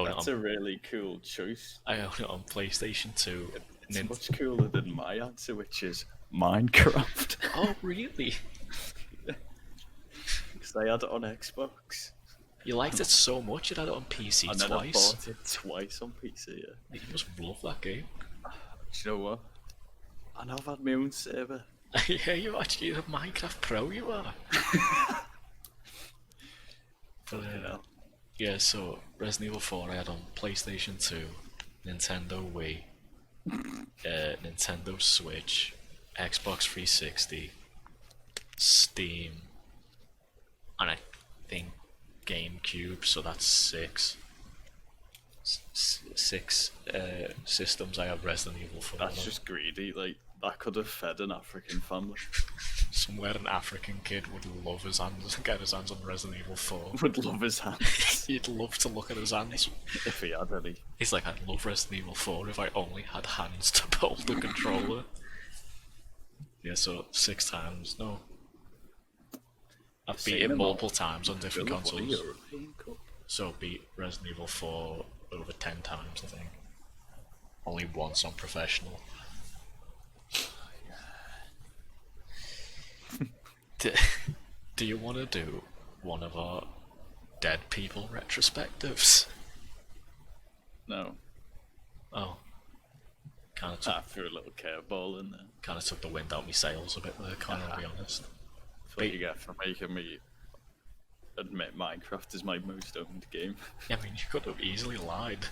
That's it a really cool choice. I own it on PlayStation 2. It's much cooler than my answer, which is Minecraft. Oh really? Because I had it on Xbox. You liked it so much you had it on PC And then twice? I bought it twice on PC, yeah. You must love that game. Do you know what? And I've had my own server. Yeah, you're actually a Minecraft pro, you are. But, yeah, so Resident Evil 4 I had on PlayStation 2, Nintendo Wii, Nintendo Switch, Xbox 360, Steam, and I think GameCube, so that's six systems I have Resident Evil 4 That's on. just greedy, like, that could have fed an African family. Somewhere an African kid would love his hands, get his hands on Resident Evil 4. Would love his hands. He'd love to look at his hands. If he had any. He's like, I'd love Resident Evil 4 if I only had hands to hold the controller. Yeah, so 6 times, no. I've beat it multiple times on different consoles. So beat Resident Evil 4 over 10 times, I think. Only once on professional. Do you want to do one of our dead people retrospectives? No. Oh. Kind of I took, threw a little curveball in there. kind of took the wind out my sails a bit there, can't I be honest? That's what you get for making me admit Minecraft is my most owned game. Yeah, I mean, you could have easily lied. Do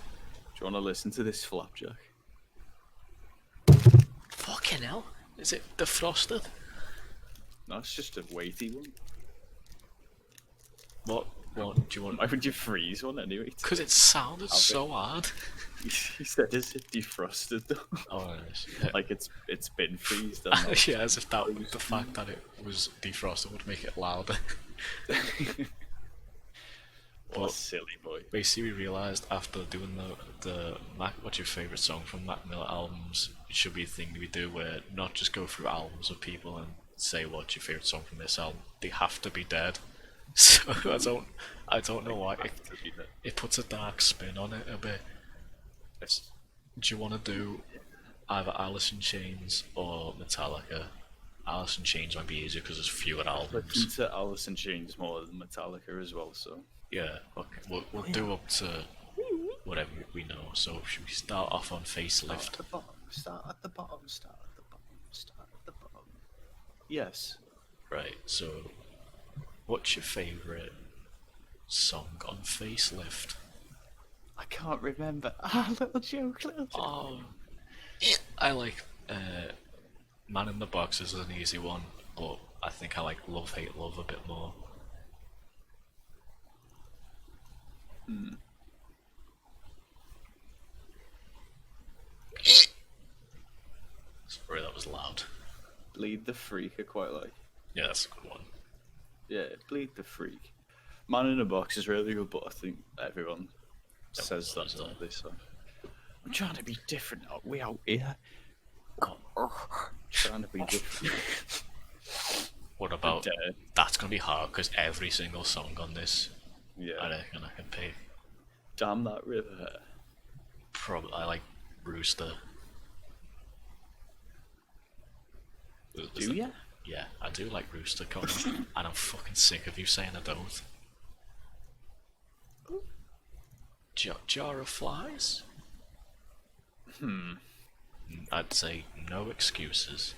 you want to listen to this Flapjack? Fucking hell. Is it defrosted? No, it's just a weighty one. What do you want? Why would you freeze one anyway? Because it sounded so hard. He said, "Is it defrosted though?" Oh, nice. Yeah. Like it's been freezed. And not- Yeah, as if that the fact that it was defrosted would make it louder. What a silly boy. Basically, we realised after doing the Mac, what's your favourite song from Mac Miller albums? It should be a thing we do where not just go through albums of people and say what's your favourite song from this album. They have to be dead. So I don't know why it puts a dark spin on it a bit. Do you want to do either Alice in Chains or Metallica? Alice in Chains might be easier because there's fewer albums. Listen to Alice in Chains more than Metallica as well. So Yeah, okay. We'll do up to whatever we know. So should we start off on Facelift? Start at the bottom. Start at the bottom. Start at the bottom. Yes. Right, so what's your favourite song on Facelift? I can't remember. Ah, little joke. Oh, I like Man in the Box is an easy one, but I think I like Love Hate Love a bit more. Sorry, that was loud. Bleed the Freak, I quite like. Yeah, that's a good one. Yeah, Bleed the Freak. Man in a Box is really good, but I think everyone says that on this song. I'm trying to be different. We out here. Trying to be different. What about Dead. that's gonna be hard because every single song on this, I Yeah. reckon I can pick. Damn that river. Probably I like Rooster. Do ya? Yeah, I do like Rooster, Connor, and I'm fucking sick of you saying I don't. Jar of Flies? I'd say no excuses.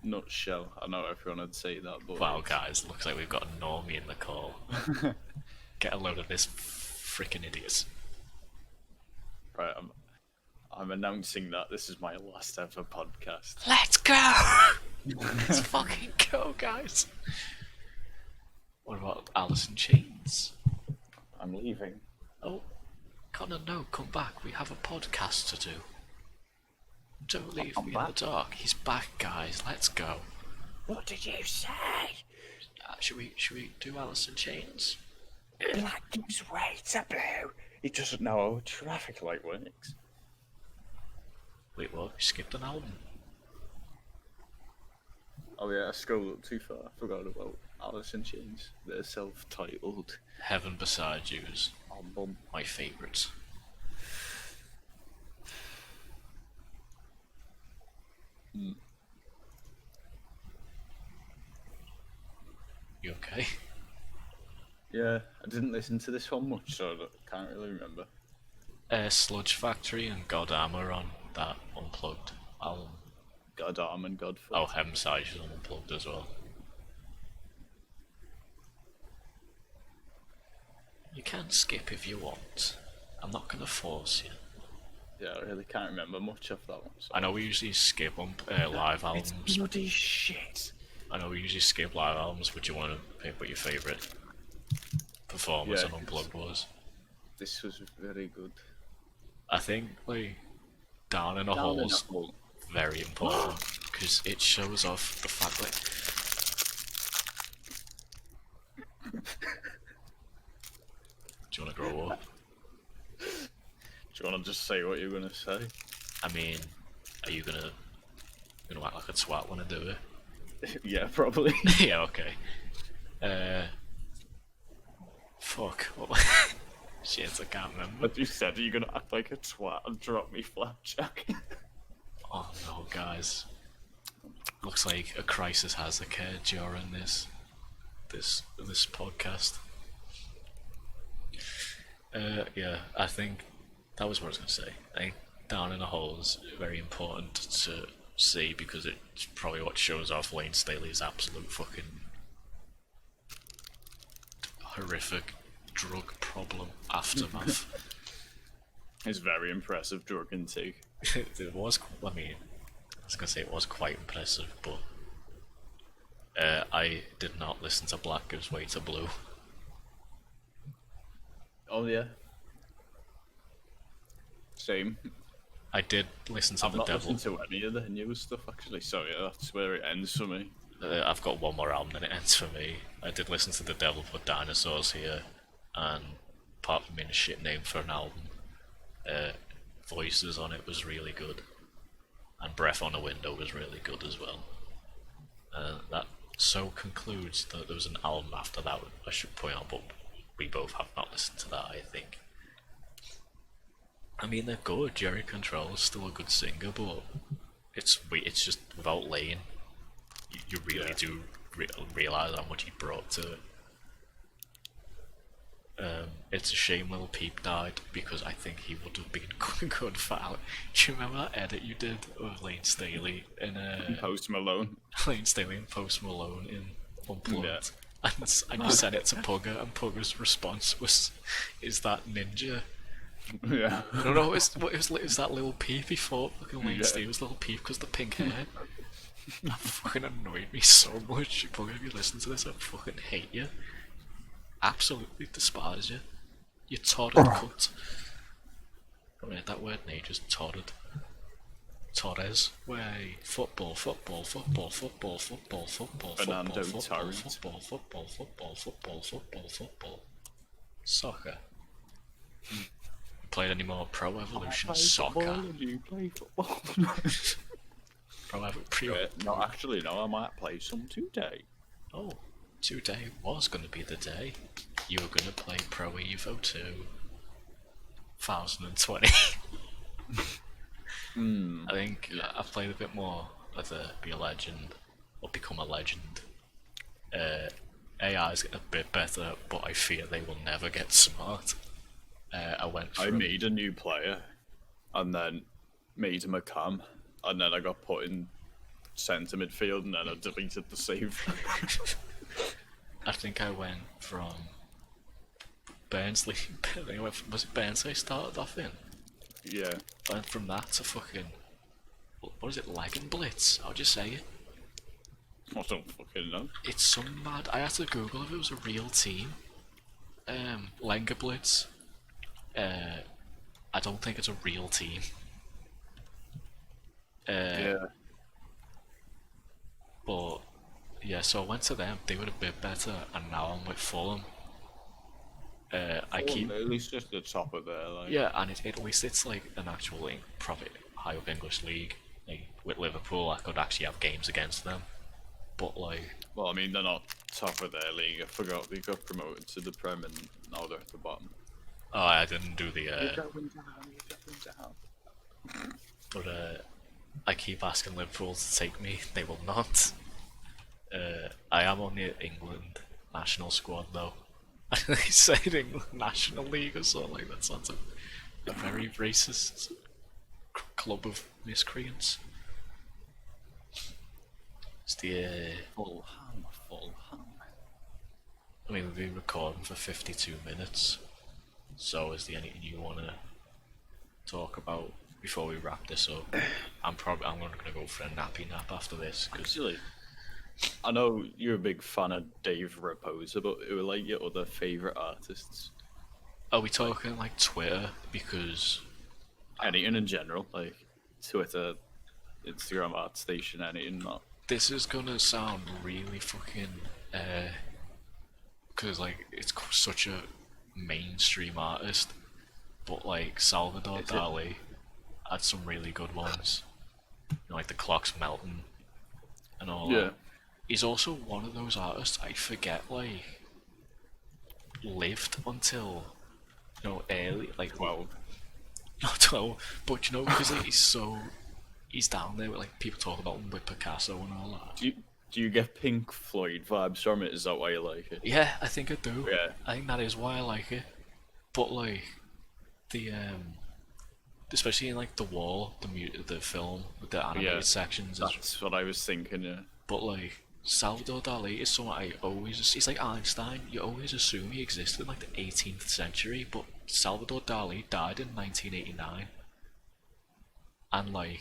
Nutshell. I know everyone would say that, but Wow, guys, looks like we've got a normie in the call. Get a load of this freaking idiots. right, I'm announcing that this is my last ever podcast. Let's go! Let's fucking go, guys. What about Alice in Chains? I'm leaving. Oh, Connor, no, come back. We have a podcast to do. Don't leave I'm me back. in the dark. He's back, guys. Let's go. What did you say? Should we do Alice in Chains? Black gives way to blue. He doesn't know how a traffic light works. Wait, what? You skipped an album? Oh yeah, I scrolled up too far. I forgot about Alice in Chains. Their self-titled Heaven Beside You's album. my favourite. You okay? Yeah, I didn't listen to this one much, so I can't really remember. Sludge Factory and God Armor on that Unplugged album. God Arm and God Foot. Oh, Heaven Beside You's on Unplugged as well. You can skip if you want. I'm not gonna force you. Yeah, I really can't remember much of that one. So. I know we usually skip on live albums. It's bloody shit. I know we usually skip live albums, but you want to pick what your favourite performance Yeah, on Unplugged was. This was very good. I think like Down in a Down in a Hole's Hole. very important because it shows off the fact that. Do you want to grow up? Do you want to just say what you're gonna say? I mean, are you gonna act like a twat when I do it? Yeah, probably. Yeah, okay. Fuck. Shit, I can't remember. But you said you're gonna act like a twat and drop me Flapjack. Oh no, guys. Looks like a crisis has occurred during this podcast. Yeah, I think that was what I was gonna say. I think Down in a Hole is very important to see because it's probably what shows off Lane Staley's absolute fucking horrific drug problem aftermath. It's very impressive drug intake. It was, I mean, I was gonna say it was quite impressive, but I did not listen to Black Gives Way to Blue. Oh yeah. Same. I did listen to I've The not Devil. listened to any of the new stuff actually, so yeah, that's where it ends for me. I've got one more album and it ends for me. I did listen to The Devil Put Dinosaurs Here, and apart from being a shit name for an album, Voices on it was really good, and Breath on a Window was really good as well. That so concludes that there was an album after that I should point out, but we both have not listened to that, I think. I mean, they're good. Jerry Control is still a good singer, but it's just without Lane, you really do realise how much he brought to it. It's a shame Lil Peep died because I think he would have been good for Alex. Do you remember that edit you did of Lane Staley in Post Malone. Lane Staley and Post Malone in Unplugged? Yeah. And you sent it to Pugger, and Pugger's response was, "Is that Ninja?" Yeah. No, it was that Lil Peep. He thought fucking Lane Yeah. Staley was Lil Peep because the pink hair. That fucking annoyed me so much. Pugger, if you listen to this, I fucking hate you. Absolutely despise you. You torrid cunt. I read that word in ages. Torrid. Torres. Way. Football. Football. Football. Football. Football. Football. Fernando Football. Torres. Football. Football. Football. Football. Football. Football. Soccer. Played any more Pro Evolution Soccer? You play football. Bro, I haven't pre-ordered. No, actually, no. I might play some today. Oh, today was gonna be the day you were gonna play Pro Evo 2020. I think I've played a bit more of the Be a Legend or Become a Legend. AI is getting a bit better, but I fear they will never get smart. I made a new player, and then made him a cam, and then I got put in centre midfield, and then I deleted the save. I think I went from Barnsley. Was it Barnsley I started off in? Yeah. Went from that to fucking. What is it? Lag and Blitz? How'd you say it? I don't fucking know. It's some mad. I had to Google if it was a real team. Lenga Blitz. I don't think it's a real team. Yeah. But yeah, so I went to them. They were a bit better, and now I'm with Fulham. I keep. At least just the top of there, like. Yeah, and at least it's like an actual like proper high up English league. Like with Liverpool, I could actually have games against them. But like, Well, I mean, they're not top of their league. I forgot they got promoted to the Prem, and now they're at the bottom. oh, I didn't do the. You're going down. But I keep asking Liverpool to take me. They will not. I am on the England national squad though. They said England National League or something like that. Sounds like a very racist club of miscreants. It's the. Fulham. I mean, we've been recording for 52 minutes. So, is there anything you want to talk about before we wrap this up? I'm gonna go for a nappy nap after this. Actually, I know you're a big fan of Dave Raposa, but who are like your other favourite artists? Are we talking like Twitter? Because Anything in general, like Twitter, Instagram, ArtStation, anything. Not. this is gonna sound really fucking. Because like it's such a mainstream artist, but like Salvador Dali had some really good ones. You know, like the clocks melting and all that. He's also one of those artists I forget like lived until early like 12. not 12, but because like, he's down there with like people talk about him with Picasso and all that. Do you get Pink Floyd vibes from it? Is that why you like it? Yeah, I think I do. Yeah. I think that is why I like it. But like the especially in like The Wall, the film with the animated sections. That's what I was thinking. Yeah. But like Salvador Dali is someone I always. It's like Einstein. You always assume he existed in like the 18th century, but Salvador Dali died in 1989, and like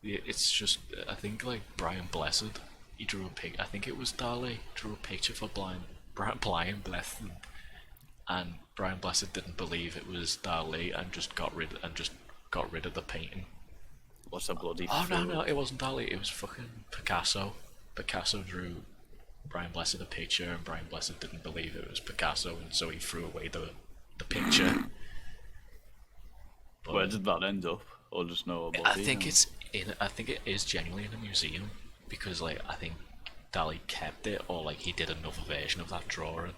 it's just I think like Brian Blessed. He drew a pic. I think it was Dali drew a picture for Brian Blessed, and Brian Blessed didn't believe it was Dali and just got rid of the painting. What's a bloody? Oh no, it wasn't Dali. It was fucking Picasso. Picasso drew Brian Blessed a picture, and Brian Blessed didn't believe it was Picasso, and so he threw away the picture. But Where did that end up? Or just no? I think it is genuinely in a museum because like I think Dali kept it, or like he did another version of that drawing.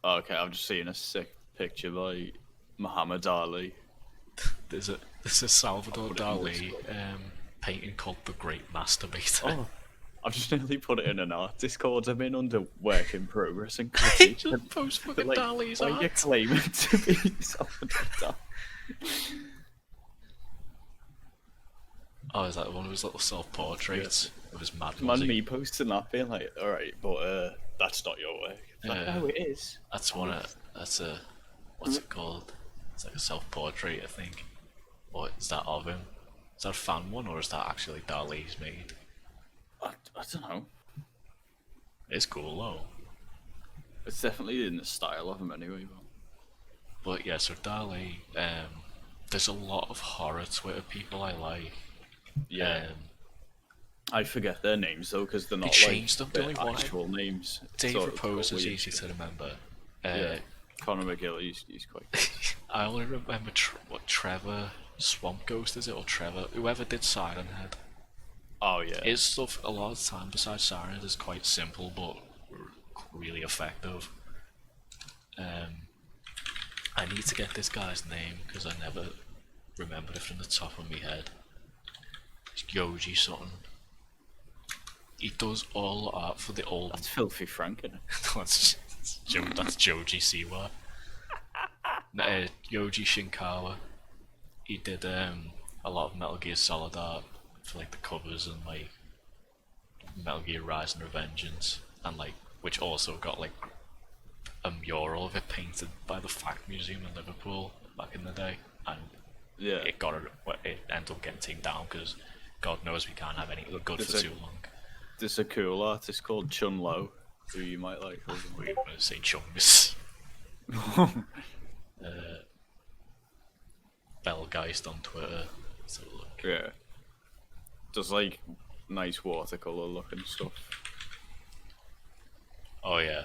Okay, I've just seen a sick picture by Muhammad Ali. There's a Salvador Dali painting called The Great Masturbator. Oh, I've just nearly put it in an art Discord I'm in under work in progress and He just post fucking Dali's why art. are you claiming to be Salvador Dali? Oh, is that one of his little self-portraits of his mad Man, music? me posting that being like, alright, but that's not your work. It's like, no, it is. That's that's a, what's it called? It's like a self-portrait, I think. Or is that of him? Is that a fan one, or is that actually Dali's made? I don't know. It's cool though. It's definitely in the style of him anyway. But yeah, so Dali, there's a lot of horror Twitter people I like. Yeah. I forget their names though, because they're not changed like them, their don't they? actual names. Dave Sort of Repose is weird. easy to remember. Yeah. Conor McGill, he's quite good. I only remember what Trevor Swamp Ghost is it, or Trevor, whoever did Siren Head. Oh yeah. His stuff a lot of the time, besides Siren, is quite simple but really effective. I need to get this guy's name because I never remembered it from the top of my head. It's Yoji something. He does all the art for the old. That's Filthy Frank, isn't it? that's Joji Siwa. Yoji Shinkawa. He did a lot of Metal Gear Solid art for like the covers and like Metal Gear Rise and Revengeance, and like which also got like a mural of it painted by the Fact Museum in Liverpool back in the day, and Yeah. it ended up getting taken down because God knows we can't have any good for too long. There's a cool artist called Chun Lo, who you might like. We're gonna say Chungus. Bellgeist on Twitter. Let's have a look. Yeah. Does like nice watercolor looking stuff. Oh yeah.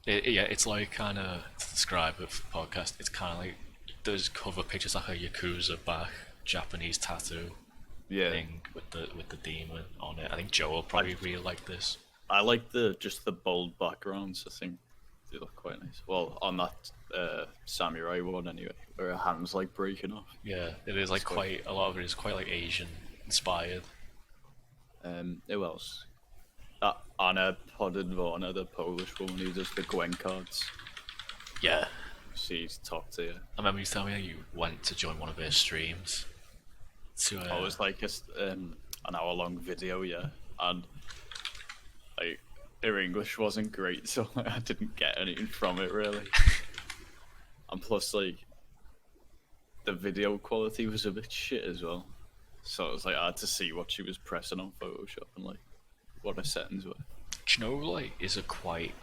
It's like kind of, to describe it for the podcast, it's kind of like those cover pictures like a Yakuza back Japanese tattoo Yeah. thing with the demon on it. I think Joe will probably really like this. I like just the bold backgrounds. I think they look quite nice. Well, on that samurai one anyway, where her hand's like breaking off. Yeah, it is like quite, a lot of it is quite like Asian inspired. Who else? That Anna Podedvona, the Polish woman who does the Gwen cards. Yeah. She's top tier. I remember you telling me that you went to join one of her streams. To, It was like an hour-long video, yeah, and like her English wasn't great, so like, I didn't get anything from it really. And plus, like, the video quality was a bit shit as well, so it was like I had to see what she was pressing on Photoshop and like what her settings were. do you know, like, is a quite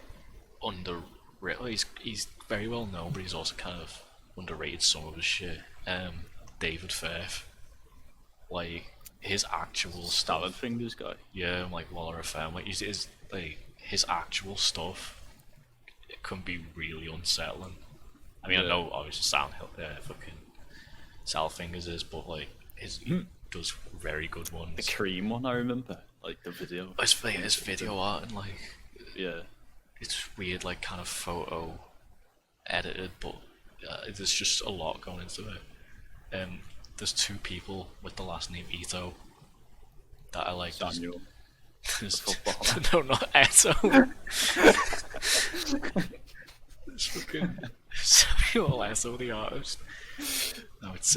underrated? He's very well known, but he's also kind of underrated some of his shit. David Firth. Like his actual Salad stuff, Fingers guy. yeah, like Waller FM, like his actual stuff, it can be really unsettling. I mean, I Yeah. know obviously fucking Salfingers is, but like he does very good ones. The cream one, I remember, like the video. His video art and like Yeah, it's weird, like kind of photo edited, but there's just a lot going into it. There's two people with the last name Ito that I like. Samuel. There's footballer. no, not Eto. It's fucking Samuel Eto, the artist. No, it's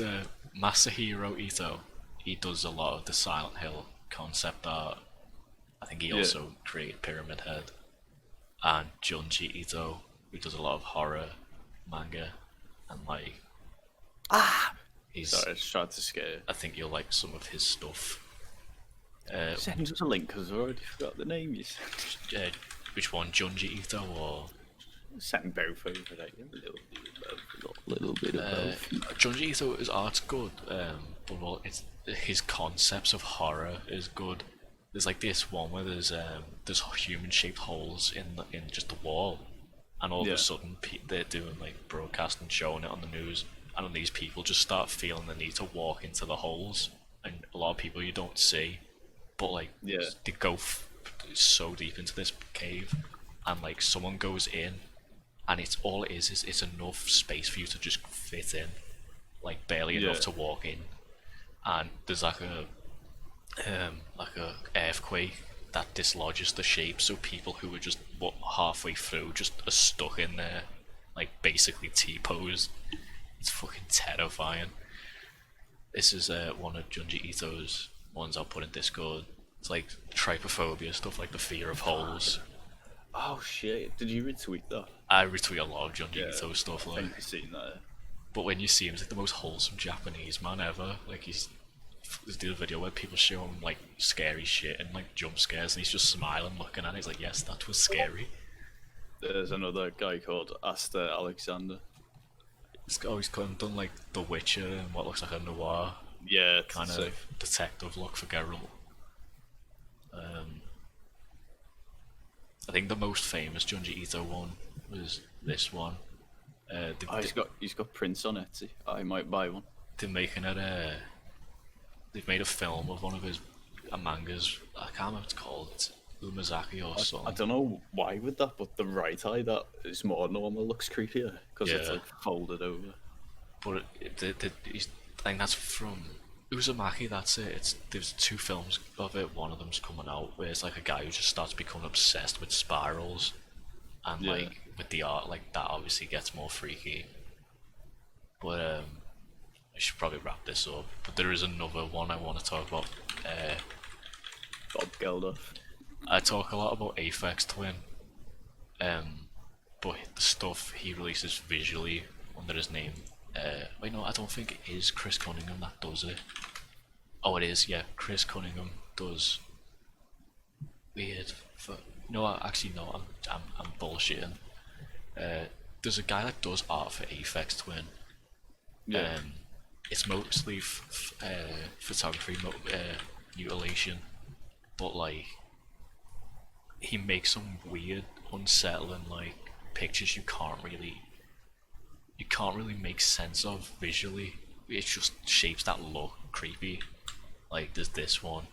Masahiro Ito. He does a lot of the Silent Hill concept art. I think he also created Pyramid Head. And Junji Ito, who does a lot of horror manga, and like he's. Sorry, I just tried to scare you. I think you'll like some of his stuff. Send us a link because I already forgot the name you said. Which one, Junji Ito or Send both over there. A little bit of both. Junji Ito? His art's good, but well, it's his concepts of horror is good. There's like this one where there's human-shaped holes in just the wall, and all of a sudden they're doing like broadcasting, showing it on the news, and then these people just start feeling the need to walk into the holes, and a lot of people you don't see, but like they go so deep into this cave, and like someone goes in, and it's it's enough space for you to just fit in, like barely enough to walk in, and there's like a earthquake that dislodges the shape, so people who are just halfway through just are stuck in there, like basically T-pose. It's fucking terrifying. This is one of Junji Ito's ones I'll put in Discord. It's like trypophobia stuff, like the fear of holes. Oh shit! Did you retweet that? I retweet a lot of Junji Ito stuff, I like. think I've seen that. But when you see him, he's like the most wholesome Japanese man ever. Like he did a video where people show him like scary shit and like jump scares, and he's just smiling, looking at it. He's like, "Yes, that was scary." There's another guy called Asta Alexander. He's done like The Witcher and what looks like a noir kind of detective look for Geralt. I think the most famous Junji Ito one was this one. He's got prints on Etsy. I might buy one. They're making it. They've made a film of one of his a manga's, I can't remember what it's called, it's Umazaki or I something. don't know why with that, but the right eye that is more normal looks creepier because it's Yeah. like folded over. But I think that's from Uzumaki. That's it. There's 2 films of it. One of them's coming out where it's like a guy who just starts becoming obsessed with spirals, and Yeah. like with the art, like that obviously gets more freaky. But I should probably wrap this up. But there is another one I want to talk about. Bob Geldof. I talk a lot about Aphex Twin, but the stuff he releases visually under his name. Wait, no, I don't think it is Chris Cunningham that does it. Oh, it is. Yeah, Chris Cunningham does. Weird. No, actually, no. I'm bullshitting. There's a guy that does art for Aphex Twin. Yeah. It's mostly photography, mutilation, but like he makes some weird, unsettling like pictures you can't really make sense of visually. It's just shapes that look creepy. Like there's this one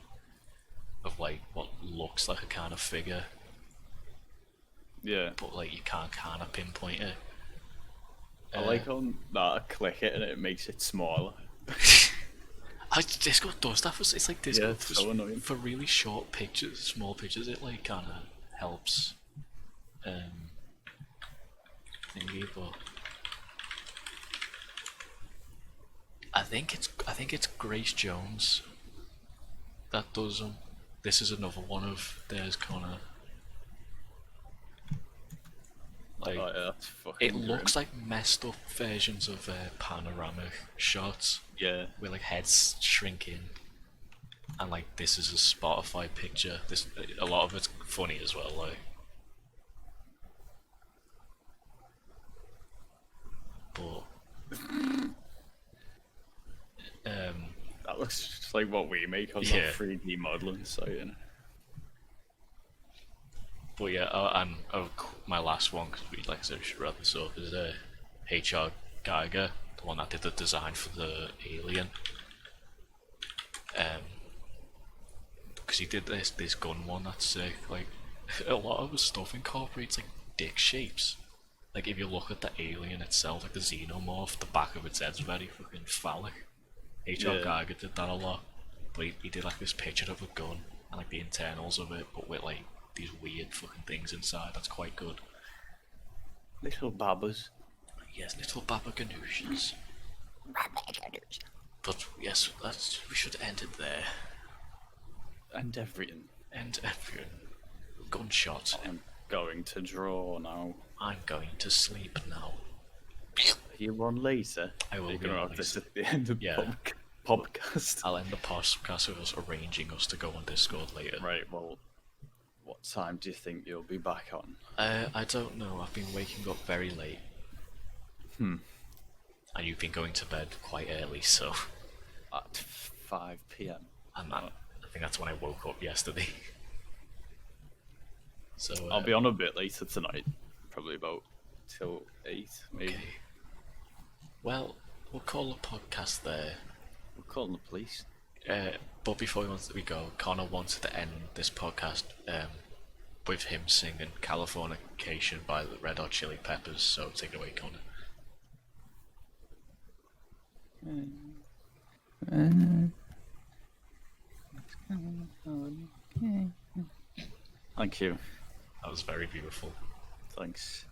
of like what looks like a kind of figure, Yeah. but like you can't kind of pinpoint it. I like on that I click it and it makes it smaller. Discord does that. It's like Yeah, Discord it's so annoying. for really short pictures, small pictures. It like kind of helps. Thingy, but I think it's Grace Jones that does them. This is another one of theirs, Connor. Like Oh, yeah, that's fucking it looks grim. like messed up versions of panoramic shots Yeah. where like heads shrink in, and like this is a Spotify picture. This a lot of it's funny as well, like. But That looks just like what we make on Yeah. that 3D modeling site. You know? But yeah, and my last one, because we, like I said, we should wrap this up, is H.R. Geiger, the one that did the design for the alien. Because he did this gun one that's sick. Like a lot of his stuff incorporates like dick shapes. Like if you look at the alien itself, like the xenomorph, the back of its head's very fucking phallic. H.R. Yeah. Geiger did that a lot, but he did like this picture of a gun and like the internals of it, but with like these weird fucking things inside. That's quite good. Little babbas. Yes, little Baba Ganoushas. But yes, we should end it there. And everything. And everyone, gunshot. I'm going to draw now. I'm going to sleep now. Are you on later? I will You're be gonna on have this later. at the end of Yeah. podcast. I'll end the podcast with us arranging us to go on Discord later. Right, well, what time do you think you'll be back on? I don't know. I've been waking up very late. And you've been going to bed quite early, so At 5 p.m. I think that's when I woke up yesterday. So I'll be on a bit later tonight. Probably about till 8, maybe. okay. Well, we'll call the podcast there. We're calling the police. But before we go, Connor wanted to end this podcast with him singing Californication by the Red Hot Chili Peppers, so take it away, Connor. Thank you. That was very beautiful. Thanks.